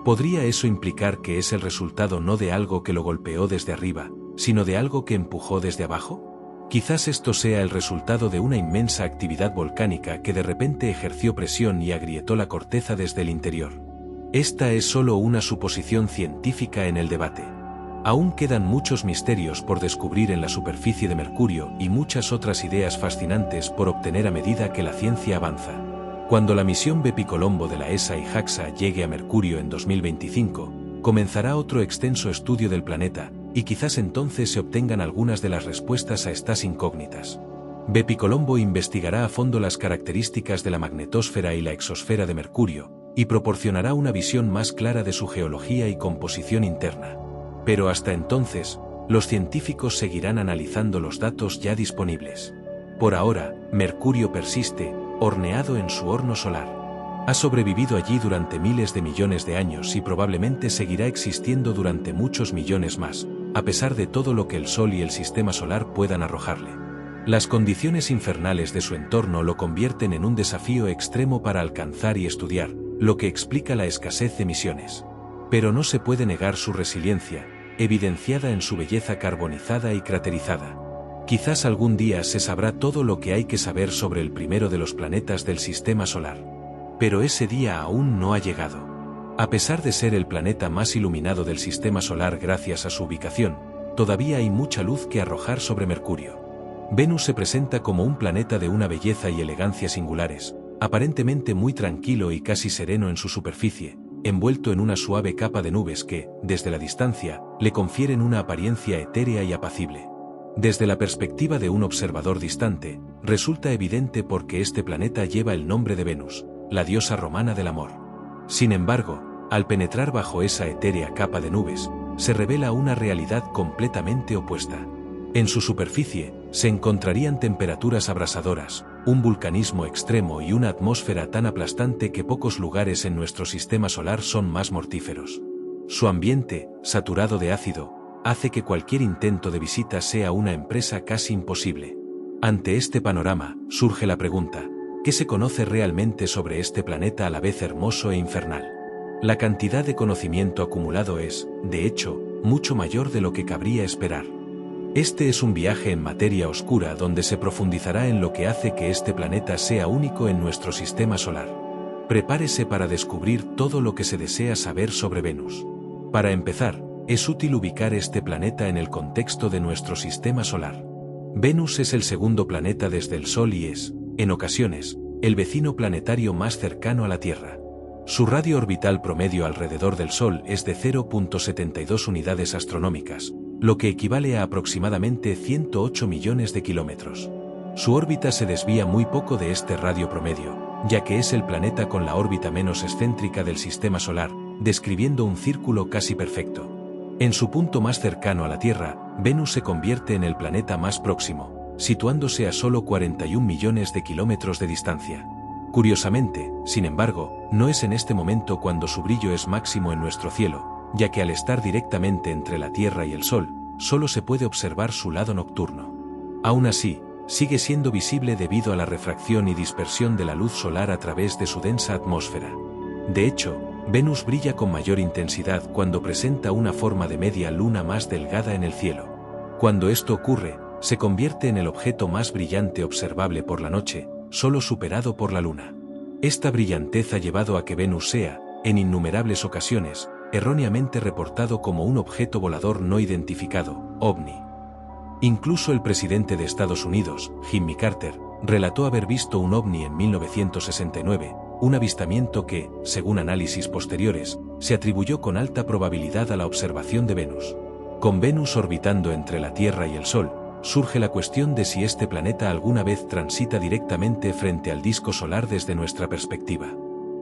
¿Podría eso implicar que es el resultado no de algo que lo golpeó desde arriba, sino de algo que empujó desde abajo? Quizás esto sea el resultado de una inmensa actividad volcánica que de repente ejerció presión y agrietó la corteza desde el interior. Esta es solo una suposición científica en el debate. Aún quedan muchos misterios por descubrir en la superficie de Mercurio y muchas otras ideas fascinantes por obtener a medida que la ciencia avanza. Cuando la misión Bepicolombo de la ESA y JAXA llegue a Mercurio en 2025, comenzará otro extenso estudio del planeta, y quizás entonces se obtengan algunas de las respuestas a estas incógnitas. Bepi Colombo investigará a fondo las características de la magnetosfera y la exosfera de Mercurio, y proporcionará una visión más clara de su geología y composición interna. Pero hasta entonces, los científicos seguirán analizando los datos ya disponibles. Por ahora, Mercurio persiste, horneado en su horno solar. Ha sobrevivido allí durante miles de millones de años y probablemente seguirá existiendo durante muchos millones más, a pesar de todo lo que el Sol y el Sistema Solar puedan arrojarle. Las condiciones infernales de su entorno lo convierten en un desafío extremo para alcanzar y estudiar, lo que explica la escasez de misiones. Pero no se puede negar su resiliencia, evidenciada en su belleza carbonizada y craterizada. Quizás algún día se sabrá todo lo que hay que saber sobre el primero de los planetas del Sistema Solar. Pero ese día aún no ha llegado. A pesar de ser el planeta más iluminado del Sistema Solar gracias a su ubicación, todavía hay mucha luz que arrojar sobre Mercurio. Venus se presenta como un planeta de una belleza y elegancia singulares, aparentemente muy tranquilo y casi sereno en su superficie, envuelto en una suave capa de nubes que, desde la distancia, le confieren una apariencia etérea y apacible. Desde la perspectiva de un observador distante, resulta evidente porque este planeta lleva el nombre de Venus, la diosa romana del amor. Sin embargo, al penetrar bajo esa etérea capa de nubes, se revela una realidad completamente opuesta. En su superficie, se encontrarían temperaturas abrasadoras, un vulcanismo extremo y una atmósfera tan aplastante que pocos lugares en nuestro sistema solar son más mortíferos. Su ambiente, saturado de ácido, hace que cualquier intento de visita sea una empresa casi imposible. Ante este panorama, surge la pregunta: ¿qué se conoce realmente sobre este planeta a la vez hermoso e infernal? La cantidad de conocimiento acumulado es, de hecho, mucho mayor de lo que cabría esperar. Este es un viaje en materia oscura donde se profundizará en lo que hace que este planeta sea único en nuestro sistema solar. Prepárese para descubrir todo lo que se desea saber sobre Venus. Para empezar, es útil ubicar este planeta en el contexto de nuestro sistema solar. Venus es el segundo planeta desde el Sol y es, en ocasiones, el vecino planetario más cercano a la Tierra. Su radio orbital promedio alrededor del Sol es de 0,72 unidades astronómicas, lo que equivale a aproximadamente 108 millones de kilómetros. Su órbita se desvía muy poco de este radio promedio, ya que es el planeta con la órbita menos excéntrica del sistema solar, describiendo un círculo casi perfecto. En su punto más cercano a la Tierra, Venus se convierte en el planeta más próximo, situándose a solo 41 millones de kilómetros de distancia. Curiosamente, sin embargo, no es en este momento cuando su brillo es máximo en nuestro cielo, ya que al estar directamente entre la Tierra y el Sol, solo se puede observar su lado nocturno. Aún así, sigue siendo visible debido a la refracción y dispersión de la luz solar a través de su densa atmósfera. De hecho, Venus brilla con mayor intensidad cuando presenta una forma de media luna más delgada en el cielo. Cuando esto ocurre, se convierte en el objeto más brillante observable por la noche, solo superado por la Luna. Esta brillantez ha llevado a que Venus sea, en innumerables ocasiones, erróneamente reportado como un objeto volador no identificado, OVNI. Incluso el presidente de Estados Unidos, Jimmy Carter, relató haber visto un OVNI en 1969, un avistamiento que, según análisis posteriores, se atribuyó con alta probabilidad a la observación de Venus. Con Venus orbitando entre la Tierra y el Sol, surge la cuestión de si este planeta alguna vez transita directamente frente al disco solar desde nuestra perspectiva.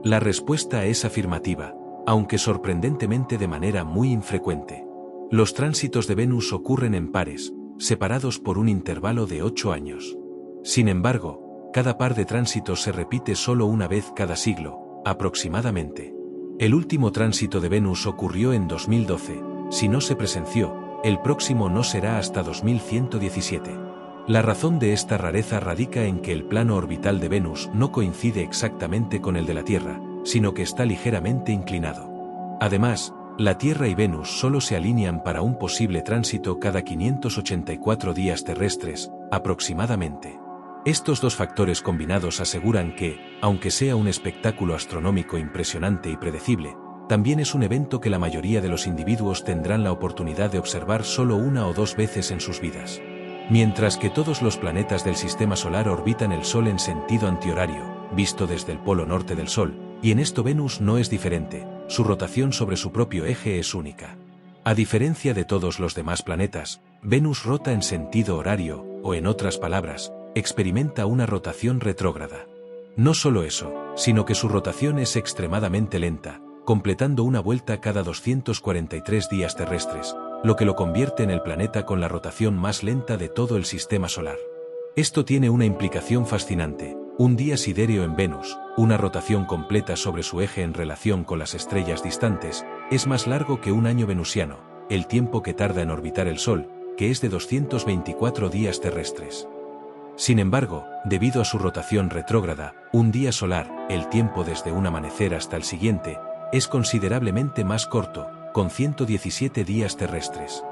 La respuesta es afirmativa, aunque sorprendentemente de manera muy infrecuente. Los tránsitos de Venus ocurren en pares, separados por un intervalo de 8 años. Sin embargo, cada par de tránsitos se repite solo una vez cada siglo, aproximadamente. El último tránsito de Venus ocurrió en 2012, si no se presenció, el próximo no será hasta 2117. La razón de esta rareza radica en que el plano orbital de Venus no coincide exactamente con el de la Tierra, sino que está ligeramente inclinado. Además, la Tierra y Venus solo se alinean para un posible tránsito cada 584 días terrestres, aproximadamente. Estos dos factores combinados aseguran que, aunque sea un espectáculo astronómico impresionante y predecible, también es un evento que la mayoría de los individuos tendrán la oportunidad de observar solo una o dos veces en sus vidas. Mientras que todos los planetas del sistema solar orbitan el Sol en sentido antihorario, visto desde el polo norte del Sol, y en esto Venus no es diferente, su rotación sobre su propio eje es única. A diferencia de todos los demás planetas, Venus rota en sentido horario, o en otras palabras, experimenta una rotación retrógrada. No solo eso, sino que su rotación es extremadamente lenta, completando una vuelta cada 243 días terrestres, lo que lo convierte en el planeta con la rotación más lenta de todo el sistema solar. Esto tiene una implicación fascinante. Un día sidéreo en Venus, una rotación completa sobre su eje en relación con las estrellas distantes, es más largo que un año venusiano, el tiempo que tarda en orbitar el Sol, que es de 224 días terrestres. Sin embargo, debido a su rotación retrógrada, un día solar, el tiempo desde un amanecer hasta el siguiente, es considerablemente más corto, con 117 días terrestres.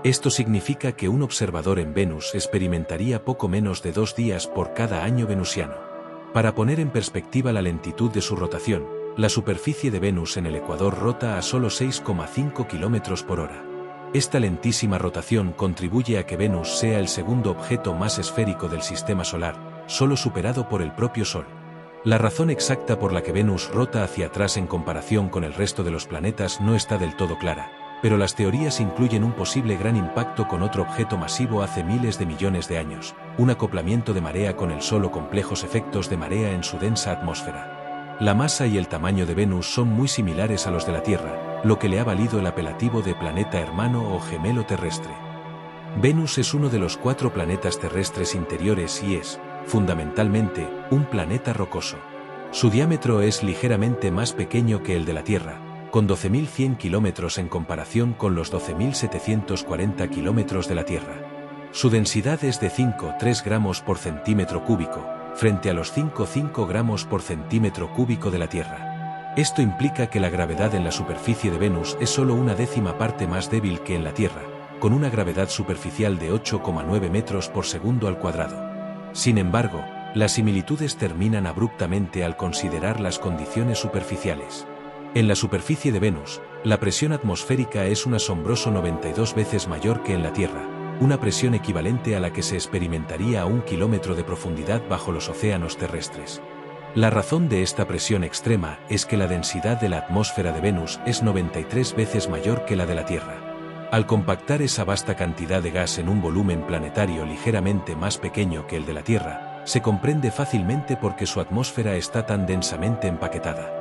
Esto significa que un observador en Venus experimentaría poco menos de 2 días por cada año venusiano. Para poner en perspectiva la lentitud de su rotación, la superficie de Venus en el ecuador rota a solo 6,5 km por hora. Esta lentísima rotación contribuye a que Venus sea el segundo objeto más esférico del sistema solar, solo superado por el propio Sol. La razón exacta por la que Venus rota hacia atrás en comparación con el resto de los planetas no está del todo clara, pero las teorías incluyen un posible gran impacto con otro objeto masivo hace miles de millones de años, un acoplamiento de marea con el Sol o complejos efectos de marea en su densa atmósfera. La masa y el tamaño de Venus son muy similares a los de la Tierra, lo que le ha valido el apelativo de planeta hermano o gemelo terrestre. Venus es uno de los 4 planetas terrestres interiores y es, fundamentalmente, un planeta rocoso. Su diámetro es ligeramente más pequeño que el de la Tierra, con 12.100 kilómetros en comparación con los 12.740 kilómetros de la Tierra. Su densidad es de 5,3 gramos por centímetro cúbico, frente a los 5,5 gramos por centímetro cúbico de la Tierra. Esto implica que la gravedad en la superficie de Venus es solo una décima parte más débil que en la Tierra, con una gravedad superficial de 8,9 metros por segundo al cuadrado. Sin embargo, las similitudes terminan abruptamente al considerar las condiciones superficiales. En la superficie de Venus, la presión atmosférica es un asombroso 92 veces mayor que en la Tierra, una presión equivalente a la que se experimentaría a 1 kilómetro de profundidad bajo los océanos terrestres. La razón de esta presión extrema es que la densidad de la atmósfera de Venus es 93 veces mayor que la de la Tierra. Al compactar esa vasta cantidad de gas en un volumen planetario ligeramente más pequeño que el de la Tierra, se comprende fácilmente por qué su atmósfera está tan densamente empaquetada.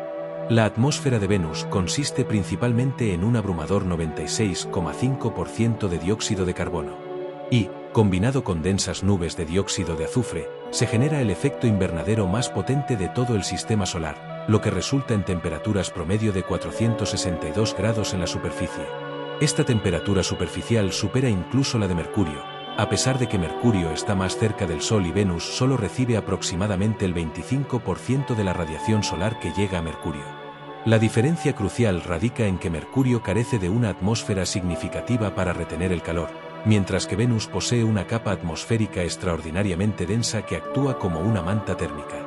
La atmósfera de Venus consiste principalmente en un abrumador 96,5% de dióxido de carbono. Y, combinado con densas nubes de dióxido de azufre, se genera el efecto invernadero más potente de todo el sistema solar, lo que resulta en temperaturas promedio de 462 grados en la superficie. Esta temperatura superficial supera incluso la de Mercurio, a pesar de que Mercurio está más cerca del Sol y Venus solo recibe aproximadamente el 25% de la radiación solar que llega a Mercurio. La diferencia crucial radica en que Mercurio carece de una atmósfera significativa para retener el calor, mientras que Venus posee una capa atmosférica extraordinariamente densa que actúa como una manta térmica.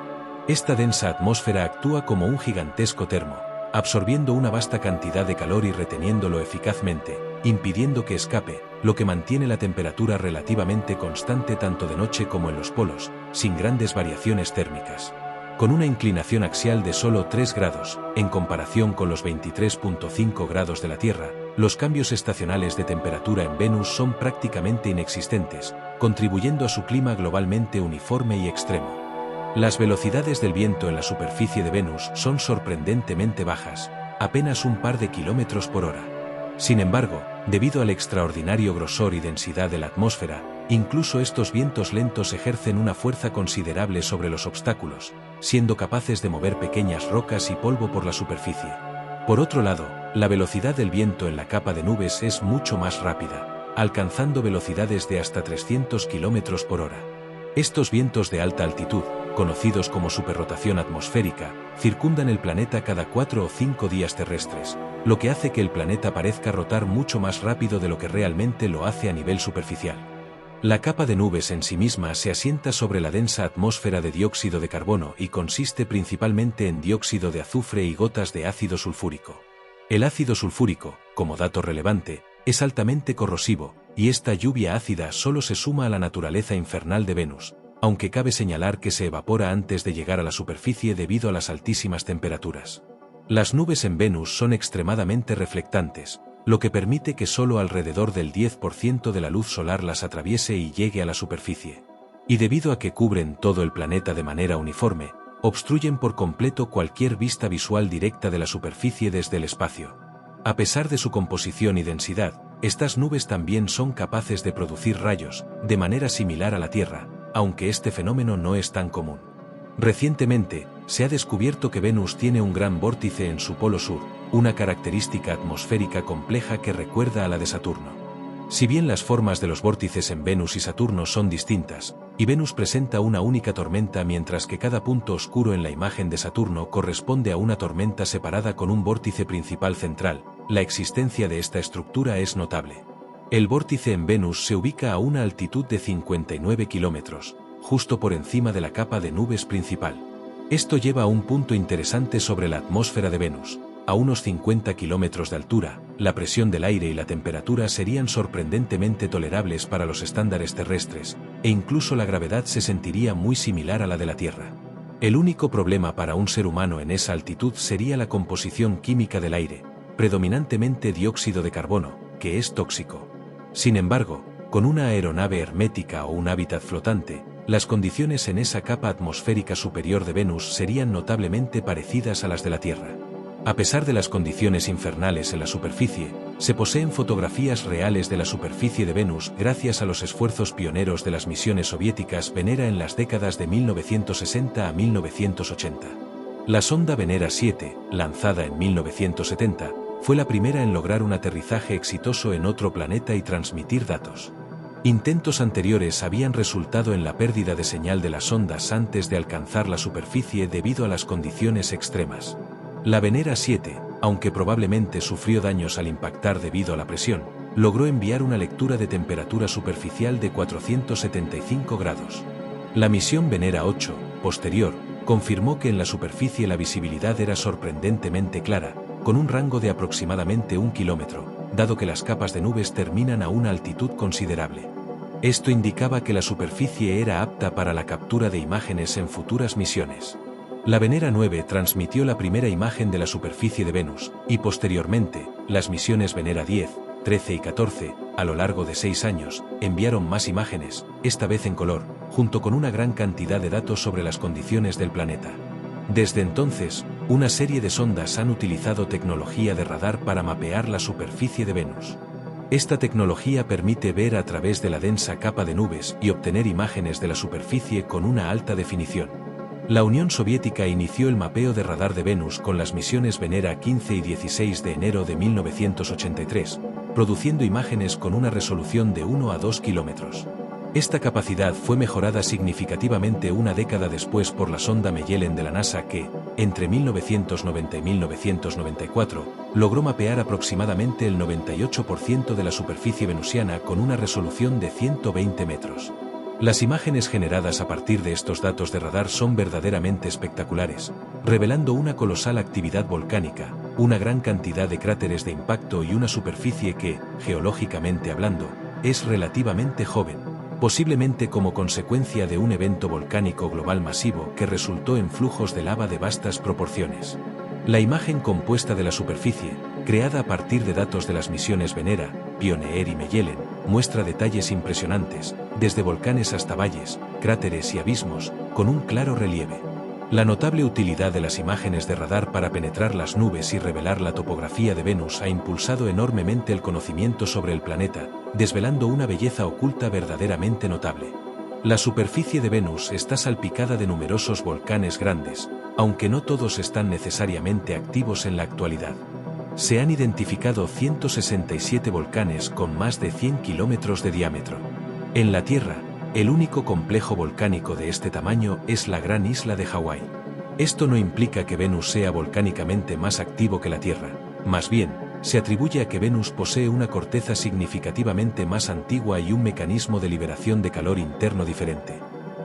Esta densa atmósfera actúa como un gigantesco termo, absorbiendo una vasta cantidad de calor y reteniéndolo eficazmente, impidiendo que escape, lo que mantiene la temperatura relativamente constante tanto de noche como en los polos, sin grandes variaciones térmicas. Con una inclinación axial de solo 3 grados, en comparación con los 23,5 grados de la Tierra, los cambios estacionales de temperatura en Venus son prácticamente inexistentes, contribuyendo a su clima globalmente uniforme y extremo. Las velocidades del viento en la superficie de Venus son sorprendentemente bajas, apenas un par de kilómetros por hora. Sin embargo, debido al extraordinario grosor y densidad de la atmósfera, incluso estos vientos lentos ejercen una fuerza considerable sobre los obstáculos, siendo capaces de mover pequeñas rocas y polvo por la superficie. Por otro lado, la velocidad del viento en la capa de nubes es mucho más rápida, alcanzando velocidades de hasta 300 km por hora. Estos vientos de alta altitud, conocidos como superrotación atmosférica, circundan el planeta cada 4 o 5 días terrestres, lo que hace que el planeta parezca rotar mucho más rápido de lo que realmente lo hace a nivel superficial. La capa de nubes en sí misma se asienta sobre la densa atmósfera de dióxido de carbono y consiste principalmente en dióxido de azufre y gotas de ácido sulfúrico. El ácido sulfúrico, como dato relevante, es altamente corrosivo, y esta lluvia ácida solo se suma a la naturaleza infernal de Venus, aunque cabe señalar que se evapora antes de llegar a la superficie debido a las altísimas temperaturas. Las nubes en Venus son extremadamente reflectantes, lo que permite que solo alrededor del 10% de la luz solar las atraviese y llegue a la superficie. Y debido a que cubren todo el planeta de manera uniforme, obstruyen por completo cualquier vista visual directa de la superficie desde el espacio. A pesar de su composición y densidad, estas nubes también son capaces de producir rayos, de manera similar a la Tierra, aunque este fenómeno no es tan común. Recientemente, se ha descubierto que Venus tiene un gran vórtice en su polo sur, una característica atmosférica compleja que recuerda a la de Saturno. Si bien las formas de los vórtices en Venus y Saturno son distintas, y Venus presenta una única tormenta mientras que cada punto oscuro en la imagen de Saturno corresponde a una tormenta separada con un vórtice principal central, la existencia de esta estructura es notable. El vórtice en Venus se ubica a una altitud de 59 kilómetros, justo por encima de la capa de nubes principal. Esto lleva a un punto interesante sobre la atmósfera de Venus. A unos 50 kilómetros de altura, la presión del aire y la temperatura serían sorprendentemente tolerables para los estándares terrestres, e incluso la gravedad se sentiría muy similar a la de la Tierra. El único problema para un ser humano en esa altitud sería la composición química del aire, predominantemente dióxido de carbono, que es tóxico. Sin embargo, con una aeronave hermética o un hábitat flotante, las condiciones en esa capa atmosférica superior de Venus serían notablemente parecidas a las de la Tierra. A pesar de las condiciones infernales en la superficie, se poseen fotografías reales de la superficie de Venus gracias a los esfuerzos pioneros de las misiones soviéticas Venera en las décadas de 1960 a 1980. La sonda Venera 7, lanzada en 1970, fue la primera en lograr un aterrizaje exitoso en otro planeta y transmitir datos. Intentos anteriores habían resultado en la pérdida de señal de las sondas antes de alcanzar la superficie debido a las condiciones extremas. La Venera 7, aunque probablemente sufrió daños al impactar debido a la presión, logró enviar una lectura de temperatura superficial de 475 grados. La misión Venera 8, posterior, confirmó que en la superficie la visibilidad era sorprendentemente clara, con un rango de aproximadamente 1 kilómetro, dado que las capas de nubes terminan a una altitud considerable. Esto indicaba que la superficie era apta para la captura de imágenes en futuras misiones. La Venera 9 transmitió la primera imagen de la superficie de Venus, y posteriormente, las misiones Venera 10, 13 y 14, a lo largo de 6 años, enviaron más imágenes, esta vez en color, junto con una gran cantidad de datos sobre las condiciones del planeta. Desde entonces, una serie de sondas han utilizado tecnología de radar para mapear la superficie de Venus. Esta tecnología permite ver a través de la densa capa de nubes y obtener imágenes de la superficie con una alta definición. La Unión Soviética inició el mapeo de radar de Venus con las misiones Venera 15 y 16 de enero de 1983, produciendo imágenes con una resolución de 1 a 2 kilómetros. Esta capacidad fue mejorada significativamente una década después por la sonda Magellan de la NASA que, entre 1990 y 1994, logró mapear aproximadamente el 98% de la superficie venusiana con una resolución de 120 metros. Las imágenes generadas a partir de estos datos de radar son verdaderamente espectaculares, revelando una colosal actividad volcánica, una gran cantidad de cráteres de impacto y una superficie que, geológicamente hablando, es relativamente joven, posiblemente como consecuencia de un evento volcánico global masivo que resultó en flujos de lava de vastas proporciones. La imagen compuesta de la superficie, creada a partir de datos de las misiones Venera, Pioneer y Magellan, muestra detalles impresionantes, desde volcanes hasta valles, cráteres y abismos, con un claro relieve. La notable utilidad de las imágenes de radar para penetrar las nubes y revelar la topografía de Venus ha impulsado enormemente el conocimiento sobre el planeta, desvelando una belleza oculta verdaderamente notable. La superficie de Venus está salpicada de numerosos volcanes grandes, aunque no todos están necesariamente activos en la actualidad. Se han identificado 167 volcanes con más de 100 kilómetros de diámetro. En la Tierra, el único complejo volcánico de este tamaño es la gran isla de Hawái. Esto no implica que Venus sea volcánicamente más activo que la Tierra, más bien, se atribuye a que Venus posee una corteza significativamente más antigua y un mecanismo de liberación de calor interno diferente.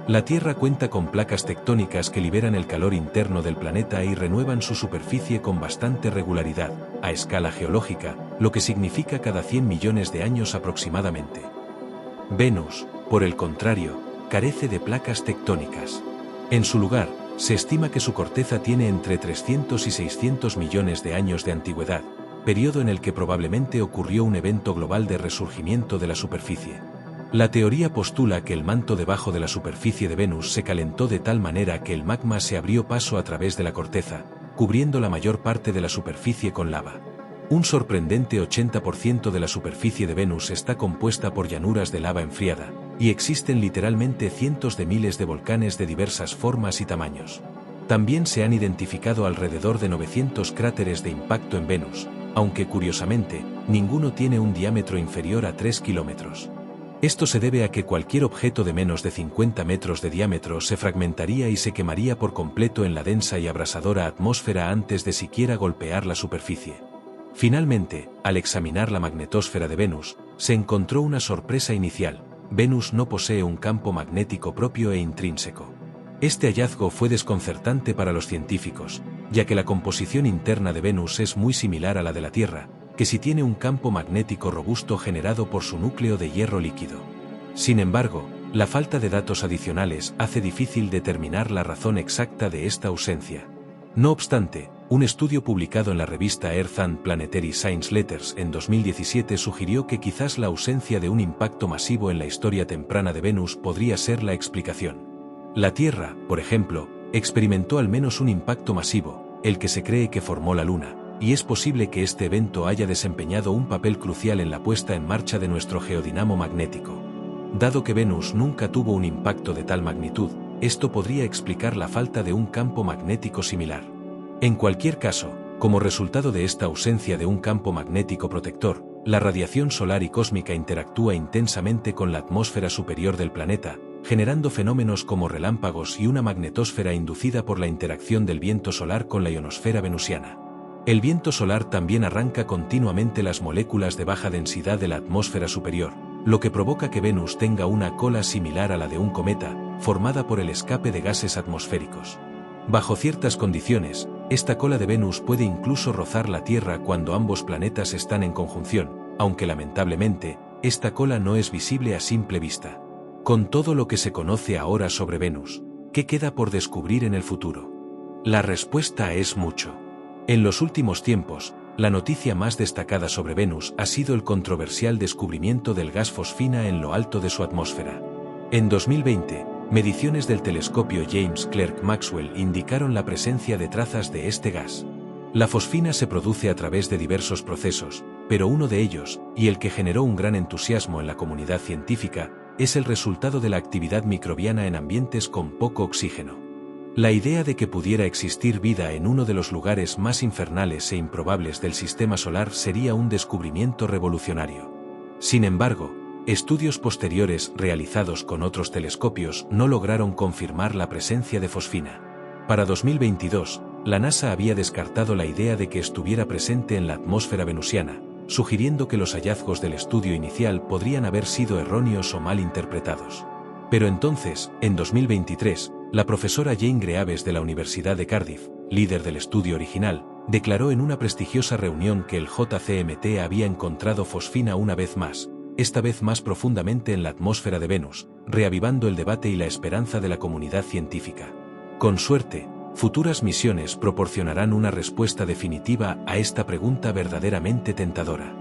La Tierra cuenta con placas tectónicas que liberan el calor interno del planeta y renuevan su superficie con bastante regularidad, a escala geológica, lo que significa cada 100 millones de años aproximadamente. Venus, por el contrario, carece de placas tectónicas. En su lugar, se estima que su corteza tiene entre 300 y 600 millones de años de antigüedad, periodo en el que probablemente ocurrió un evento global de resurgimiento de la superficie. La teoría postula que el manto debajo de la superficie de Venus se calentó de tal manera que el magma se abrió paso a través de la corteza, cubriendo la mayor parte de la superficie con lava. Un sorprendente 80% de la superficie de Venus está compuesta por llanuras de lava enfriada, y existen literalmente cientos de miles de volcanes de diversas formas y tamaños. También se han identificado alrededor de 900 cráteres de impacto en Venus, aunque curiosamente, ninguno tiene un diámetro inferior a 3 kilómetros. Esto se debe a que cualquier objeto de menos de 50 metros de diámetro se fragmentaría y se quemaría por completo en la densa y abrasadora atmósfera antes de siquiera golpear la superficie. Finalmente, al examinar la magnetosfera de Venus, se encontró una sorpresa inicial: Venus no posee un campo magnético propio e intrínseco. Este hallazgo fue desconcertante para los científicos, ya que la composición interna de Venus es muy similar a la de la Tierra, que sí tiene un campo magnético robusto generado por su núcleo de hierro líquido. Sin embargo, la falta de datos adicionales hace difícil determinar la razón exacta de esta ausencia. No obstante, un estudio publicado en la revista Earth and Planetary Science Letters en 2017 sugirió que quizás la ausencia de un impacto masivo en la historia temprana de Venus podría ser la explicación. La Tierra, por ejemplo, experimentó al menos un impacto masivo, el que se cree que formó la Luna, y es posible que este evento haya desempeñado un papel crucial en la puesta en marcha de nuestro geodinamo magnético. Dado que Venus nunca tuvo un impacto de tal magnitud, esto podría explicar la falta de un campo magnético similar. En cualquier caso, como resultado de esta ausencia de un campo magnético protector, la radiación solar y cósmica interactúa intensamente con la atmósfera superior del planeta, generando fenómenos como relámpagos y una magnetosfera inducida por la interacción del viento solar con la ionosfera venusiana. El viento solar también arranca continuamente las moléculas de baja densidad de la atmósfera superior, lo que provoca que Venus tenga una cola similar a la de un cometa, formada por el escape de gases atmosféricos. Bajo ciertas condiciones, esta cola de Venus puede incluso rozar la Tierra cuando ambos planetas están en conjunción, aunque lamentablemente, esta cola no es visible a simple vista. Con todo lo que se conoce ahora sobre Venus, ¿qué queda por descubrir en el futuro? La respuesta es mucho. En los últimos tiempos, la noticia más destacada sobre Venus ha sido el controversial descubrimiento del gas fosfina en lo alto de su atmósfera. En 2020, mediciones del telescopio James Clerk Maxwell indicaron la presencia de trazas de este gas. La fosfina se produce a través de diversos procesos, pero uno de ellos, y el que generó un gran entusiasmo en la comunidad científica, es el resultado de la actividad microbiana en ambientes con poco oxígeno. La idea de que pudiera existir vida en uno de los lugares más infernales e improbables del sistema solar sería un descubrimiento revolucionario. Sin embargo, estudios posteriores realizados con otros telescopios no lograron confirmar la presencia de fosfina. Para 2022, la NASA había descartado la idea de que estuviera presente en la atmósfera venusiana, sugiriendo que los hallazgos del estudio inicial podrían haber sido erróneos o mal interpretados. Pero entonces, en 2023, la profesora Jane Greaves de la Universidad de Cardiff, líder del estudio original, declaró en una prestigiosa reunión que el JCMT había encontrado fosfina una vez más, esta vez más profundamente en la atmósfera de Venus, reavivando el debate y la esperanza de la comunidad científica. Con suerte, futuras misiones proporcionarán una respuesta definitiva a esta pregunta verdaderamente tentadora.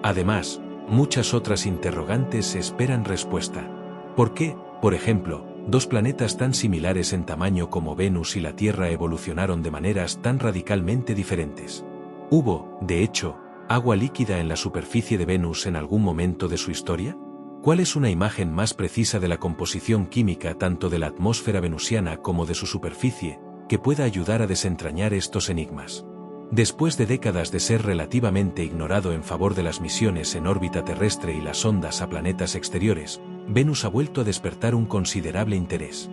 Además, muchas otras interrogantes esperan respuesta. ¿Por qué, por ejemplo, dos planetas tan similares en tamaño como Venus y la Tierra evolucionaron de maneras tan radicalmente diferentes? ¿Hubo, de hecho, agua líquida en la superficie de Venus en algún momento de su historia? ¿Cuál es una imagen más precisa de la composición química tanto de la atmósfera venusiana como de su superficie, que pueda ayudar a desentrañar estos enigmas? Después de décadas de ser relativamente ignorado en favor de las misiones en órbita terrestre y las sondas a planetas exteriores, Venus ha vuelto a despertar un considerable interés.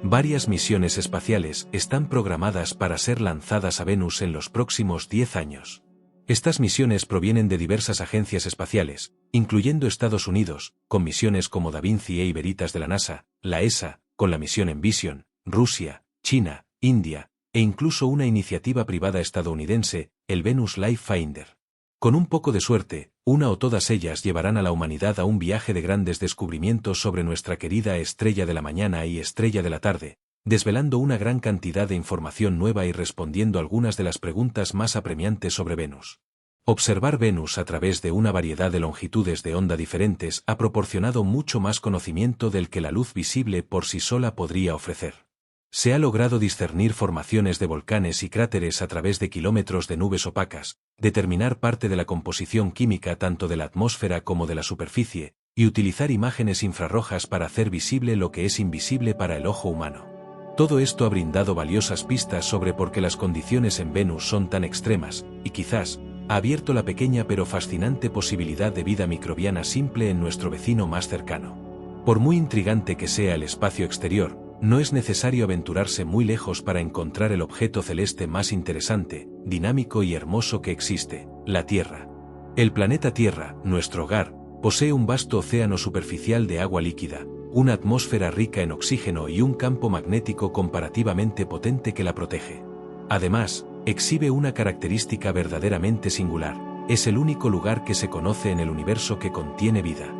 Varias misiones espaciales están programadas para ser lanzadas a Venus en los próximos 10 años. Estas misiones provienen de diversas agencias espaciales, incluyendo Estados Unidos, con misiones como Da Vinci y Veritas de la NASA, la ESA, con la misión Envision, Rusia, China, India, e incluso una iniciativa privada estadounidense, el Venus Life Finder. Con un poco de suerte, una o todas ellas llevarán a la humanidad a un viaje de grandes descubrimientos sobre nuestra querida estrella de la mañana y estrella de la tarde, desvelando una gran cantidad de información nueva y respondiendo algunas de las preguntas más apremiantes sobre Venus. Observar Venus a través de una variedad de longitudes de onda diferentes ha proporcionado mucho más conocimiento del que la luz visible por sí sola podría ofrecer. Se ha logrado discernir formaciones de volcanes y cráteres a través de kilómetros de nubes opacas, determinar parte de la composición química tanto de la atmósfera como de la superficie, y utilizar imágenes infrarrojas para hacer visible lo que es invisible para el ojo humano. Todo esto ha brindado valiosas pistas sobre por qué las condiciones en Venus son tan extremas, y quizás, ha abierto la pequeña pero fascinante posibilidad de vida microbiana simple en nuestro vecino más cercano. Por muy intrigante que sea el espacio exterior, no es necesario aventurarse muy lejos para encontrar el objeto celeste más interesante, dinámico y hermoso que existe, la Tierra. El planeta Tierra, nuestro hogar, posee un vasto océano superficial de agua líquida, una atmósfera rica en oxígeno y un campo magnético comparativamente potente que la protege. Además, exhibe una característica verdaderamente singular: es el único lugar que se conoce en el universo que contiene vida.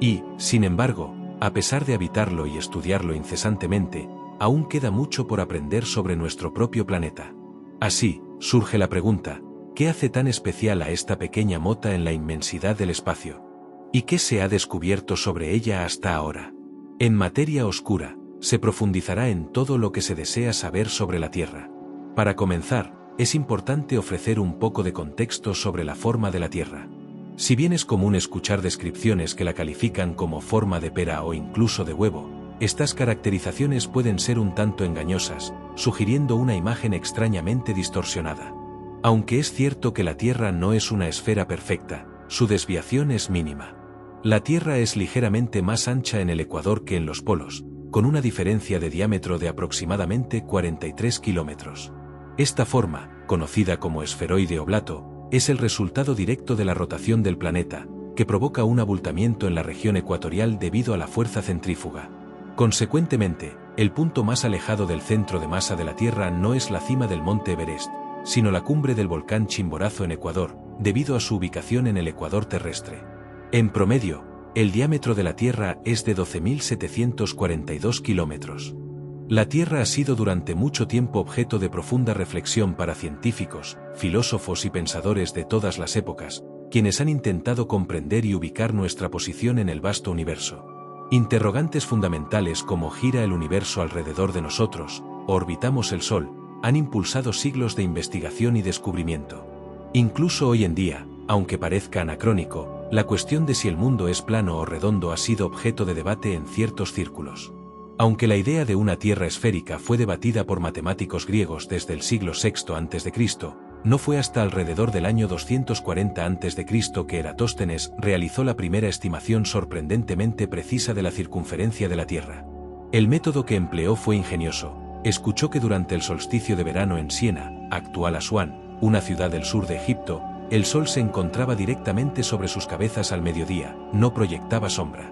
Y, sin embargo, a pesar de habitarlo y estudiarlo incesantemente, aún queda mucho por aprender sobre nuestro propio planeta. Así, surge la pregunta: ¿qué hace tan especial a esta pequeña mota en la inmensidad del espacio? ¿Y qué se ha descubierto sobre ella hasta ahora? En Materia Oscura, se profundizará en todo lo que se desea saber sobre la Tierra. Para comenzar, es importante ofrecer un poco de contexto sobre la forma de la Tierra. Si bien es común escuchar descripciones que la califican como forma de pera o incluso de huevo, estas caracterizaciones pueden ser un tanto engañosas, sugiriendo una imagen extrañamente distorsionada. Aunque es cierto que la Tierra no es una esfera perfecta, su desviación es mínima. La Tierra es ligeramente más ancha en el ecuador que en los polos, con una diferencia de diámetro de aproximadamente 43 kilómetros. Esta forma, conocida como esferoide oblato, es el resultado directo de la rotación del planeta, que provoca un abultamiento en la región ecuatorial debido a la fuerza centrífuga. Consecuentemente, el punto más alejado del centro de masa de la Tierra no es la cima del monte Everest, sino la cumbre del volcán Chimborazo en Ecuador, debido a su ubicación en el ecuador terrestre. En promedio, el diámetro de la Tierra es de 12.742 kilómetros. La Tierra ha sido durante mucho tiempo objeto de profunda reflexión para científicos, filósofos y pensadores de todas las épocas, quienes han intentado comprender y ubicar nuestra posición en el vasto universo. Interrogantes fundamentales como ¿gira el universo alrededor de nosotros, o orbitamos el Sol?, han impulsado siglos de investigación y descubrimiento. Incluso hoy en día, aunque parezca anacrónico, la cuestión de si el mundo es plano o redondo ha sido objeto de debate en ciertos círculos. Aunque la idea de una Tierra esférica fue debatida por matemáticos griegos desde el siglo VI a.C., no fue hasta alrededor del año 240 a.C. que Eratóstenes realizó la primera estimación sorprendentemente precisa de la circunferencia de la Tierra. El método que empleó fue ingenioso. Escuchó que durante el solsticio de verano en Siena, actual Asuán, una ciudad del sur de Egipto, el sol se encontraba directamente sobre sus cabezas al mediodía, no proyectaba sombra.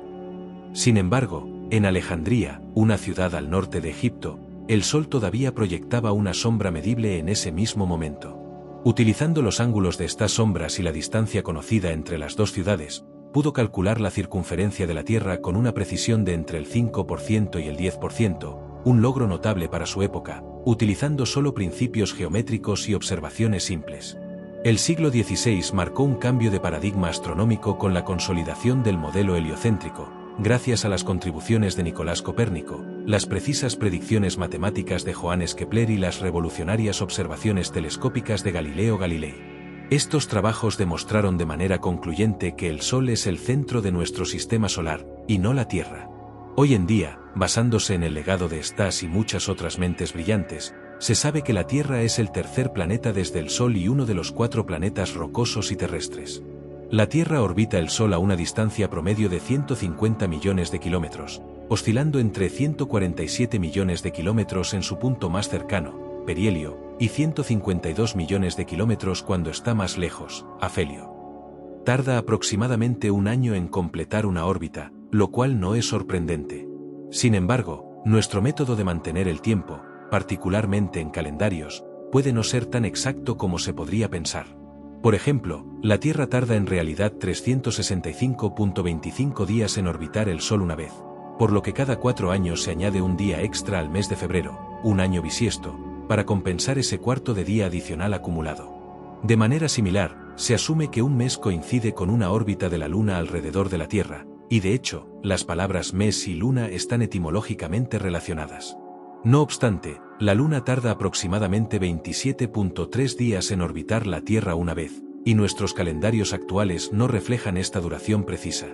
Sin embargo, en Alejandría, una ciudad al norte de Egipto, el sol todavía proyectaba una sombra medible en ese mismo momento. Utilizando los ángulos de estas sombras y la distancia conocida entre las dos ciudades, pudo calcular la circunferencia de la Tierra con una precisión de entre el 5% y el 10%, un logro notable para su época, utilizando solo principios geométricos y observaciones simples. El siglo XVI marcó un cambio de paradigma astronómico con la consolidación del modelo heliocéntrico, gracias a las contribuciones de Nicolás Copérnico, las precisas predicciones matemáticas de Johannes Kepler y las revolucionarias observaciones telescópicas de Galileo Galilei. Estos trabajos demostraron de manera concluyente que el Sol es el centro de nuestro sistema solar, y no la Tierra. Hoy en día, basándose en el legado de Stas y muchas otras mentes brillantes, se sabe que la Tierra es el tercer planeta desde el Sol y uno de los 4 planetas rocosos y terrestres. La Tierra orbita el Sol a una distancia promedio de 150 millones de kilómetros, oscilando entre 147 millones de kilómetros en su punto más cercano, perihelio, y 152 millones de kilómetros cuando está más lejos, afelio. Tarda aproximadamente un año en completar una órbita, lo cual no es sorprendente. Sin embargo, nuestro método de mantener el tiempo, particularmente en calendarios, puede no ser tan exacto como se podría pensar. Por ejemplo, la Tierra tarda en realidad 365.25 días en orbitar el Sol una vez, por lo que cada 4 años se añade un día extra al mes de febrero, un año bisiesto, para compensar ese cuarto de día adicional acumulado. De manera similar, se asume que un mes coincide con una órbita de la Luna alrededor de la Tierra, y de hecho, las palabras mes y luna están etimológicamente relacionadas. No obstante, la Luna tarda aproximadamente 27.3 días en orbitar la Tierra una vez, y nuestros calendarios actuales no reflejan esta duración precisa.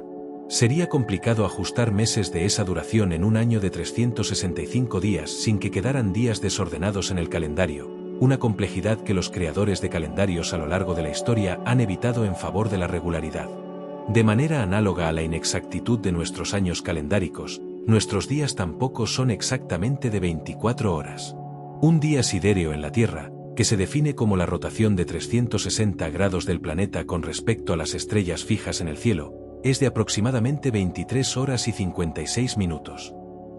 Sería complicado ajustar meses de esa duración en un año de 365 días sin que quedaran días desordenados en el calendario, una complejidad que los creadores de calendarios a lo largo de la historia han evitado en favor de la regularidad. De manera análoga a la inexactitud de nuestros años calendáricos, nuestros días tampoco son exactamente de 24 horas. Un día sidéreo en la Tierra, que se define como la rotación de 360 grados del planeta con respecto a las estrellas fijas en el cielo, es de aproximadamente 23 horas y 56 minutos.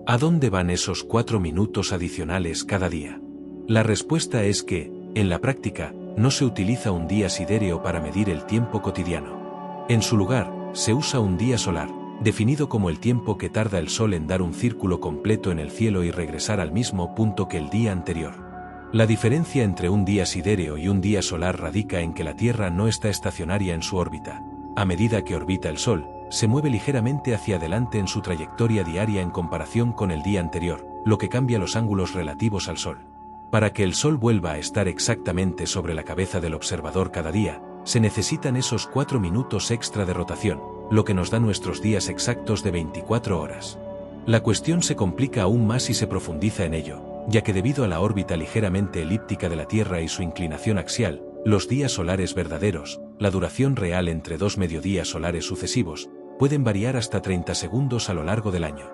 ¿A dónde van esos 4 minutos adicionales cada día? La respuesta es que, en la práctica, no se utiliza un día sidéreo para medir el tiempo cotidiano. En su lugar, se usa un día solar, definido como el tiempo que tarda el Sol en dar un círculo completo en el cielo y regresar al mismo punto que el día anterior. La diferencia entre un día sidéreo y un día solar radica en que la Tierra no está estacionaria en su órbita. A medida que orbita el Sol, se mueve ligeramente hacia adelante en su trayectoria diaria en comparación con el día anterior, lo que cambia los ángulos relativos al Sol. Para que el Sol vuelva a estar exactamente sobre la cabeza del observador cada día, se necesitan esos 4 minutos extra de rotación, lo que nos da nuestros días exactos de 24 horas. La cuestión se complica aún más si se profundiza en ello, ya que debido a la órbita ligeramente elíptica de la Tierra y su inclinación axial, los días solares verdaderos, la duración real entre 2 mediodías solares sucesivos, pueden variar hasta 30 segundos a lo largo del año.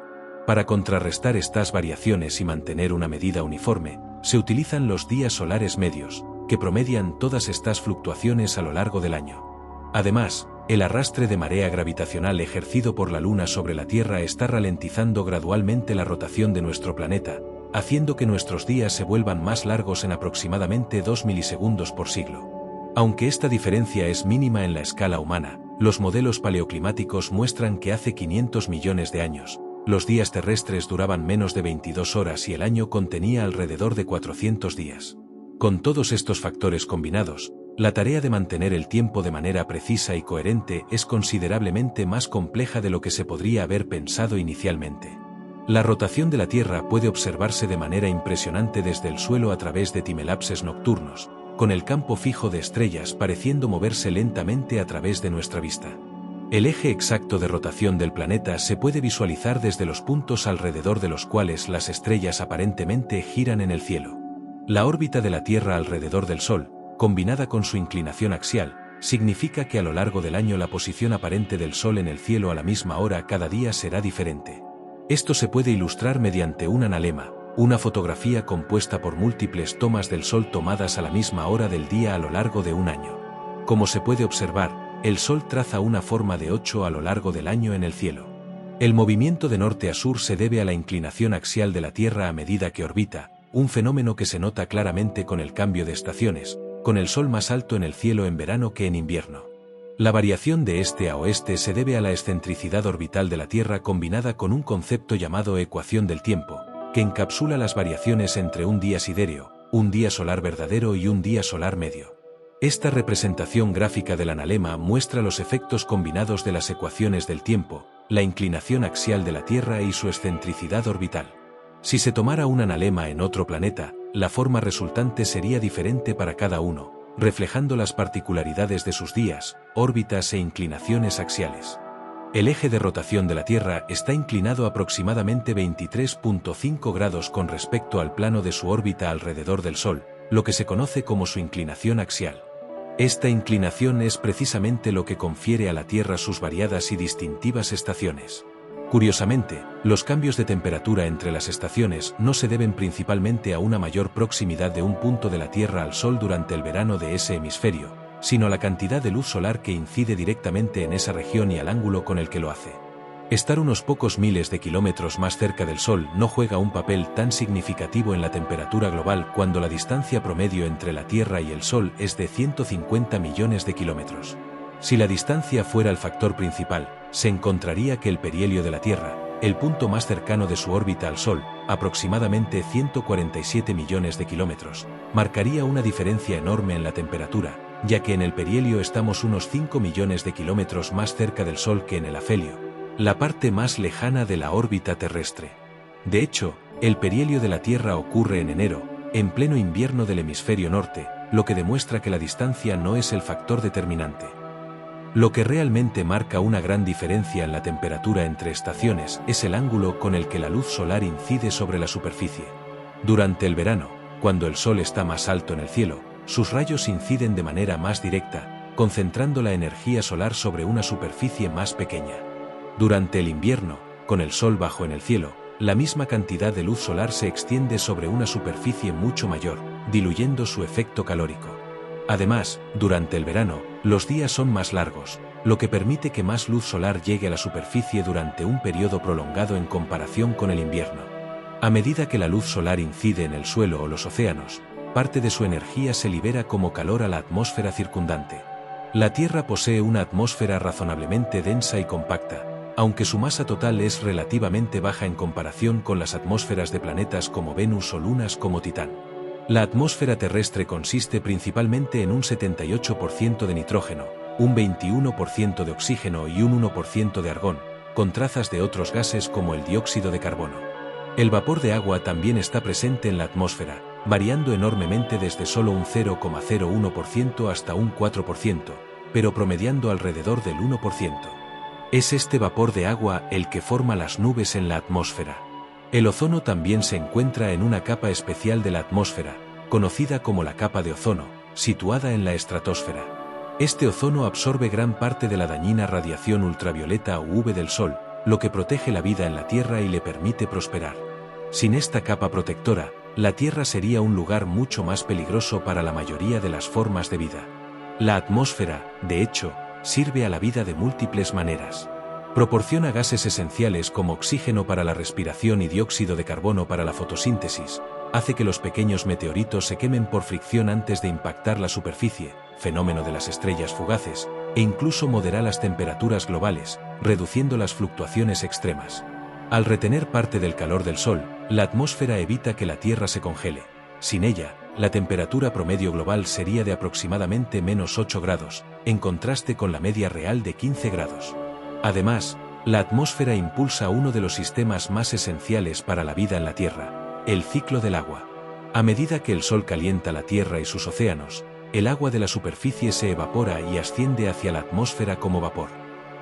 Para contrarrestar estas variaciones y mantener una medida uniforme, se utilizan los días solares medios, que promedian todas estas fluctuaciones a lo largo del año. Además, el arrastre de marea gravitacional ejercido por la Luna sobre la Tierra está ralentizando gradualmente la rotación de nuestro planeta, haciendo que nuestros días se vuelvan más largos en aproximadamente 2 milisegundos por siglo. Aunque esta diferencia es mínima en la escala humana, los modelos paleoclimáticos muestran que hace 500 millones de años, los días terrestres duraban menos de 22 horas y el año contenía alrededor de 400 días. Con todos estos factores combinados, la tarea de mantener el tiempo de manera precisa y coherente es considerablemente más compleja de lo que se podría haber pensado inicialmente. La rotación de la Tierra puede observarse de manera impresionante desde el suelo a través de timelapses nocturnos, con el campo fijo de estrellas pareciendo moverse lentamente a través de nuestra vista. El eje exacto de rotación del planeta se puede visualizar desde los puntos alrededor de los cuales las estrellas aparentemente giran en el cielo. La órbita de la Tierra alrededor del Sol, combinada con su inclinación axial, significa que a lo largo del año la posición aparente del Sol en el cielo a la misma hora cada día será diferente. Esto se puede ilustrar mediante un analema, una fotografía compuesta por múltiples tomas del Sol tomadas a la misma hora del día a lo largo de un año. Como se puede observar, el Sol traza una forma de 8 a lo largo del año en el cielo. El movimiento de norte a sur se debe a la inclinación axial de la Tierra a medida que orbita, un fenómeno que se nota claramente con el cambio de estaciones, con el Sol más alto en el cielo en verano que en invierno. La variación de este a oeste se debe a la excentricidad orbital de la Tierra combinada con un concepto llamado ecuación del tiempo, que encapsula las variaciones entre un día sidéreo, un día solar verdadero y un día solar medio. Esta representación gráfica del analema muestra los efectos combinados de las ecuaciones del tiempo, la inclinación axial de la Tierra y su excentricidad orbital. Si se tomara un analema en otro planeta, la forma resultante sería diferente para cada uno, reflejando las particularidades de sus días, órbitas e inclinaciones axiales. El eje de rotación de la Tierra está inclinado aproximadamente 23.5 grados con respecto al plano de su órbita alrededor del Sol, lo que se conoce como su inclinación axial. Esta inclinación es precisamente lo que confiere a la Tierra sus variadas y distintivas estaciones. Curiosamente, los cambios de temperatura entre las estaciones no se deben principalmente a una mayor proximidad de un punto de la Tierra al Sol durante el verano de ese hemisferio, sino a la cantidad de luz solar que incide directamente en esa región y al ángulo con el que lo hace. Estar unos pocos miles de kilómetros más cerca del Sol no juega un papel tan significativo en la temperatura global cuando la distancia promedio entre la Tierra y el Sol es de 150 millones de kilómetros. Si la distancia fuera el factor principal, se encontraría que el perihelio de la Tierra, el punto más cercano de su órbita al Sol, aproximadamente 147 millones de kilómetros, marcaría una diferencia enorme en la temperatura, ya que en el perihelio estamos unos 5 millones de kilómetros más cerca del Sol que en el afelio, la parte más lejana de la órbita terrestre. De hecho, el perihelio de la Tierra ocurre en enero, en pleno invierno del hemisferio norte, lo que demuestra que la distancia no es el factor determinante. Lo que realmente marca una gran diferencia en la temperatura entre estaciones es el ángulo con el que la luz solar incide sobre la superficie. Durante el verano, cuando el Sol está más alto en el cielo, sus rayos inciden de manera más directa, concentrando la energía solar sobre una superficie más pequeña. Durante el invierno, con el Sol bajo en el cielo, la misma cantidad de luz solar se extiende sobre una superficie mucho mayor, diluyendo su efecto calórico. Además, durante el verano, los días son más largos, lo que permite que más luz solar llegue a la superficie durante un periodo prolongado en comparación con el invierno. A medida que la luz solar incide en el suelo o los océanos, parte de su energía se libera como calor a la atmósfera circundante. La Tierra posee una atmósfera razonablemente densa y compacta, aunque su masa total es relativamente baja en comparación con las atmósferas de planetas como Venus o lunas como Titán. La atmósfera terrestre consiste principalmente en un 78% de nitrógeno, un 21% de oxígeno y un 1% de argón, con trazas de otros gases como el dióxido de carbono. El vapor de agua también está presente en la atmósfera, variando enormemente desde solo un 0,01% hasta un 4%, pero promediando alrededor del 1%. Es este vapor de agua el que forma las nubes en la atmósfera. El ozono también se encuentra en una capa especial de la atmósfera, conocida como la capa de ozono, situada en la estratosfera. Este ozono absorbe gran parte de la dañina radiación ultravioleta o UV del Sol, lo que protege la vida en la Tierra y le permite prosperar. Sin esta capa protectora, la Tierra sería un lugar mucho más peligroso para la mayoría de las formas de vida. La atmósfera, de hecho, sirve a la vida de múltiples maneras. Proporciona gases esenciales como oxígeno para la respiración y dióxido de carbono para la fotosíntesis, hace que los pequeños meteoritos se quemen por fricción antes de impactar la superficie, fenómeno de las estrellas fugaces, e incluso modera las temperaturas globales, reduciendo las fluctuaciones extremas. Al retener parte del calor del Sol, la atmósfera evita que la Tierra se congele. Sin ella, la temperatura promedio global sería de aproximadamente -8 grados, en contraste con la media real de 15 grados. Además, la atmósfera impulsa uno de los sistemas más esenciales para la vida en la Tierra, el ciclo del agua. A medida que el Sol calienta la Tierra y sus océanos, el agua de la superficie se evapora y asciende hacia la atmósfera como vapor.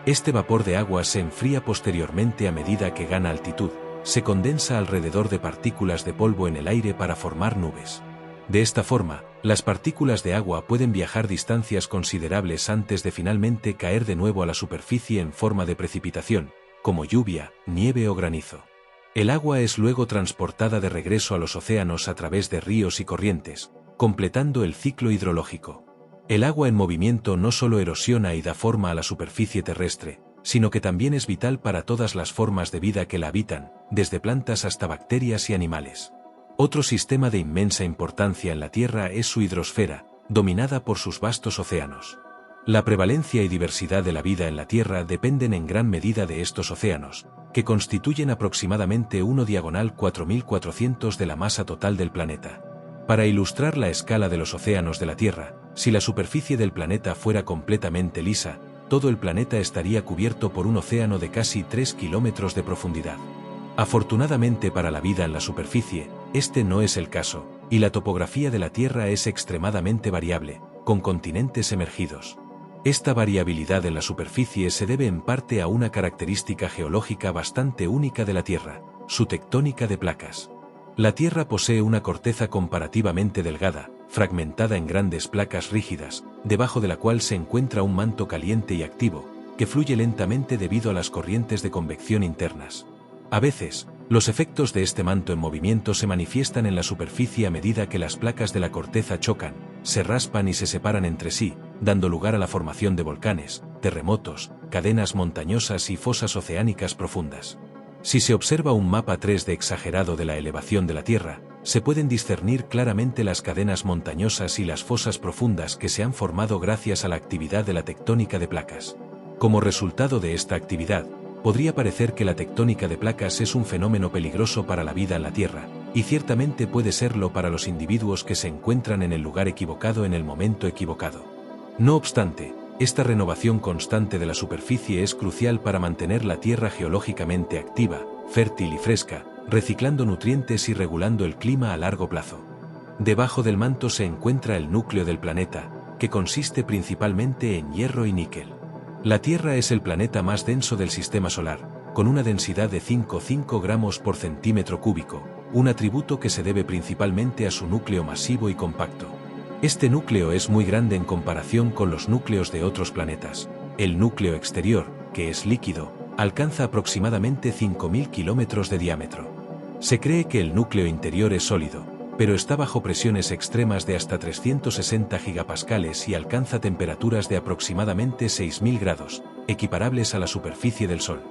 Este vapor de agua se enfría posteriormente a medida que gana altitud, se condensa alrededor de partículas de polvo en el aire para formar nubes. De esta forma, las partículas de agua pueden viajar distancias considerables antes de finalmente caer de nuevo a la superficie en forma de precipitación, como lluvia, nieve o granizo. El agua es luego transportada de regreso a los océanos a través de ríos y corrientes, completando el ciclo hidrológico. El agua en movimiento no solo erosiona y da forma a la superficie terrestre, sino que también es vital para todas las formas de vida que la habitan, desde plantas hasta bacterias y animales. Otro sistema de inmensa importancia en la Tierra es su hidrosfera, dominada por sus vastos océanos. La prevalencia y diversidad de la vida en la Tierra dependen en gran medida de estos océanos, que constituyen aproximadamente 1/4.400 de la masa total del planeta. Para ilustrar la escala de los océanos de la Tierra, si la superficie del planeta fuera completamente lisa, todo el planeta estaría cubierto por un océano de casi 3 kilómetros de profundidad. Afortunadamente para la vida en la superficie, este no es el caso, y la topografía de la Tierra es extremadamente variable, con continentes emergidos. Esta variabilidad en la superficie se debe en parte a una característica geológica bastante única de la Tierra, su tectónica de placas. La Tierra posee una corteza comparativamente delgada, fragmentada en grandes placas rígidas, debajo de la cual se encuentra un manto caliente y activo, que fluye lentamente debido a las corrientes de convección internas. A veces, los efectos de este manto en movimiento se manifiestan en la superficie a medida que las placas de la corteza chocan, se raspan y se separan entre sí, dando lugar a la formación de volcanes, terremotos, cadenas montañosas y fosas oceánicas profundas. Si se observa un mapa 3D exagerado de la elevación de la Tierra, se pueden discernir claramente las cadenas montañosas y las fosas profundas que se han formado gracias a la actividad de la tectónica de placas. Como resultado de esta actividad, podría parecer que la tectónica de placas es un fenómeno peligroso para la vida en la Tierra, y ciertamente puede serlo para los individuos que se encuentran en el lugar equivocado en el momento equivocado. No obstante, esta renovación constante de la superficie es crucial para mantener la Tierra geológicamente activa, fértil y fresca, reciclando nutrientes y regulando el clima a largo plazo. Debajo del manto se encuentra el núcleo del planeta, que consiste principalmente en hierro y níquel. La Tierra es el planeta más denso del sistema solar, con una densidad de 5,5 gramos por centímetro cúbico, un atributo que se debe principalmente a su núcleo masivo y compacto. Este núcleo es muy grande en comparación con los núcleos de otros planetas. El núcleo exterior, que es líquido, alcanza aproximadamente 5.000 kilómetros de diámetro. Se cree que el núcleo interior es sólido, pero está bajo presiones extremas de hasta 360 gigapascales y alcanza temperaturas de aproximadamente 6.000 grados, equiparables a la superficie del Sol.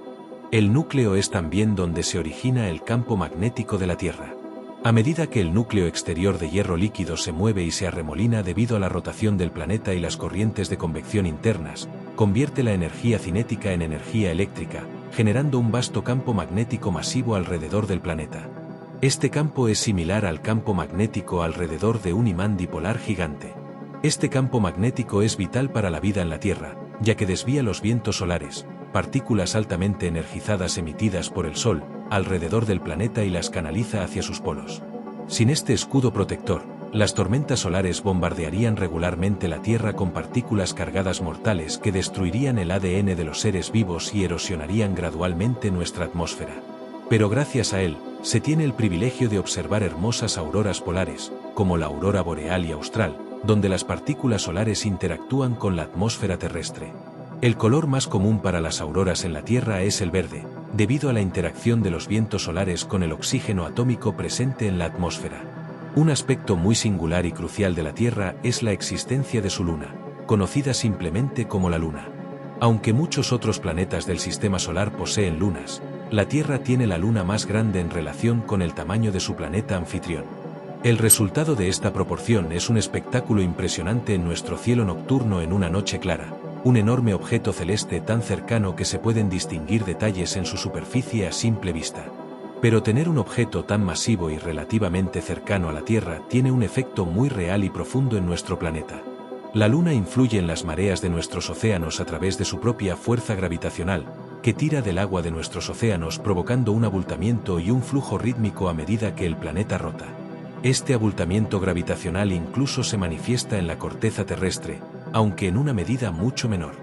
El núcleo es también donde se origina el campo magnético de la Tierra. A medida que el núcleo exterior de hierro líquido se mueve y se arremolina debido a la rotación del planeta y las corrientes de convección internas, convierte la energía cinética en energía eléctrica, generando un vasto campo magnético masivo alrededor del planeta. Este campo es similar al campo magnético alrededor de un imán dipolar gigante. Este campo magnético es vital para la vida en la Tierra, ya que desvía los vientos solares, partículas altamente energizadas emitidas por el Sol, alrededor del planeta y las canaliza hacia sus polos. Sin este escudo protector, las tormentas solares bombardearían regularmente la Tierra con partículas cargadas mortales que destruirían el ADN de los seres vivos y erosionarían gradualmente nuestra atmósfera. Pero gracias a él, se tiene el privilegio de observar hermosas auroras polares, como la aurora boreal y austral, donde las partículas solares interactúan con la atmósfera terrestre. El color más común para las auroras en la Tierra es el verde, debido a la interacción de los vientos solares con el oxígeno atómico presente en la atmósfera. Un aspecto muy singular y crucial de la Tierra es la existencia de su luna, conocida simplemente como la Luna. Aunque muchos otros planetas del sistema solar poseen lunas, la Tierra tiene la luna más grande en relación con el tamaño de su planeta anfitrión. El resultado de esta proporción es un espectáculo impresionante en nuestro cielo nocturno en una noche clara, un enorme objeto celeste tan cercano que se pueden distinguir detalles en su superficie a simple vista. Pero tener un objeto tan masivo y relativamente cercano a la Tierra tiene un efecto muy real y profundo en nuestro planeta. La Luna influye en las mareas de nuestros océanos a través de su propia fuerza gravitacional, que tira del agua de nuestros océanos provocando un abultamiento y un flujo rítmico a medida que el planeta rota. Este abultamiento gravitacional incluso se manifiesta en la corteza terrestre, aunque en una medida mucho menor.